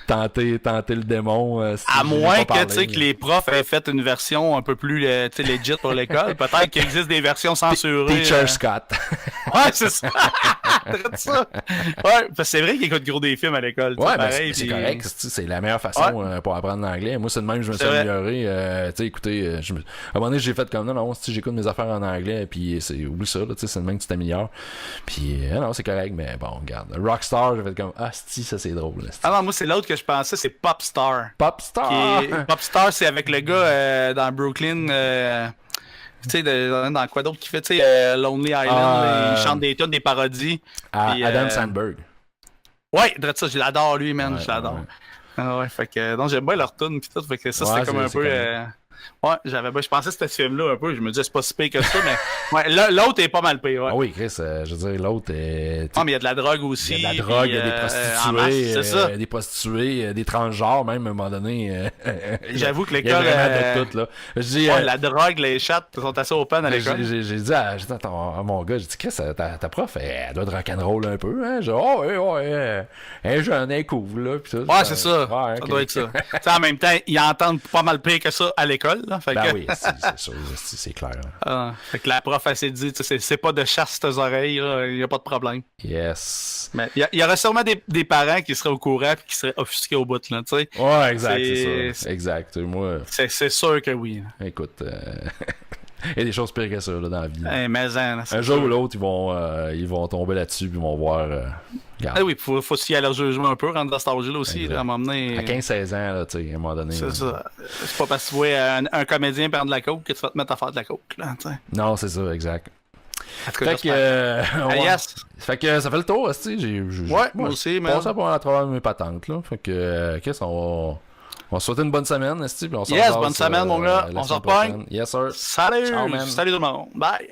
tenter le démon. À moins que, tu sais, que les profs aient fait une version un peu plus legit pour l'école. Peut-être qu'il existe des versions censurées. Teacher Scott. Ouais, c'est ça. Arrête ça. Ouais, parce que c'est vrai qu'ils écoutent gros des films à l'école. Ouais, ben, pareil, c'est puis- correct. C'est la meilleure façon pour apprendre l'anglais. Moi, c'est de même que je me suis C'est vrai. amélioré. Tu sais, écoutez, à un moment donné, j'ai fait comme non, si j'écoute mes affaires en anglais, puis oublie ça, là, tu sais, c'est de même que tu t'améliores. Puis, non, c'est correct, mais bon, regarde. Rockstar, j'ai fait comme, si, ça c'est drôle. Ah non, moi, c'est l'autre que je pensais, c'est Popstar. Popstar! Popstar, c'est avec le gars dans Brooklyn. Tu sais, dans quoi d'autre qu'il fait, tu sais, Lonely Island, il chante des tunes, des parodies. Puis, Adam Sandberg. Ouais, drette ça, je l'adore lui, man, Ouais, je l'adore. ouais. Ah ouais, fait que donc j'aime bien leur tune pis tout, fait que ça Ouais, c'était comme un c'est peu correct. ouais, je pensais que c'était ce film-là un peu, je me disais c'est pas si pire que ça, mais ouais, l'autre est pas mal pire, ouais. Ah oui, Chris, je veux dire, l'autre est. Ah, mais il y a de la drogue aussi. Il y a de la drogue, il y a des en masse, prostituées, c'est ça. des prostituées, des transgenres même à un moment donné. J'avoue que il y a l'école, vraiment de tout là. Je dis, ouais, la drogue, les chattes sont assez open à l'école. j'ai dit à mon gars, j'ai dit, Chris, ta prof, elle doit être rock'n'roll un peu, hein? Genre, elle est jeune, elle est cool, là. Pis tout, Ouais, c'est ça. Ouais, Ça ok. doit être ça. Tu sais, en même temps, ils entendent pas mal pire que ça à l'école, là. Fait Ben que, oui, c'est sûr, c'est clair. fait que la prof, elle s'est dit, tu sais, c'est pas de chasse tes oreilles, là, il y a pas de problème. Yes. Mais il y aurait sûrement des parents qui seraient au courant et qui seraient offusqués au bout, là, tu sais. Ouais, exact, C'est- c'est ça. Exact. Moi, C'est sûr que oui. écoute, il y a des choses pires que ça, là, dans la vie. Hey, mais Un jour ou l'autre, ils vont tomber là-dessus puis ils vont voir. Regarde, Ah oui, faut s'y aller au jugement un peu, rendre dans cet âge-là aussi, Exact. là, à m'emmener. à 15-16 ans, là, tu sais, à un moment donné. C'est là. ça. C'est pas parce que tu vois un comédien prendre de la coke que tu vas te mettre à faire de la coke, là, tu sais. Non, c'est ça, exact. En tout cas, Fait que, j'espère. ouais. Yes. Fait que ça fait le tour, tu sais. Ouais, moi aussi, man. Passé à travers mes patentes, là. Fait que, qu'est-ce qu'on va se souhaiter une bonne semaine, esti, puis on se Yes, repasse, bonne semaine, mon gars. la On semaine se repogne. prochaine. Yes, sir. Salut! Ciao, man. Salut tout le monde. Bye!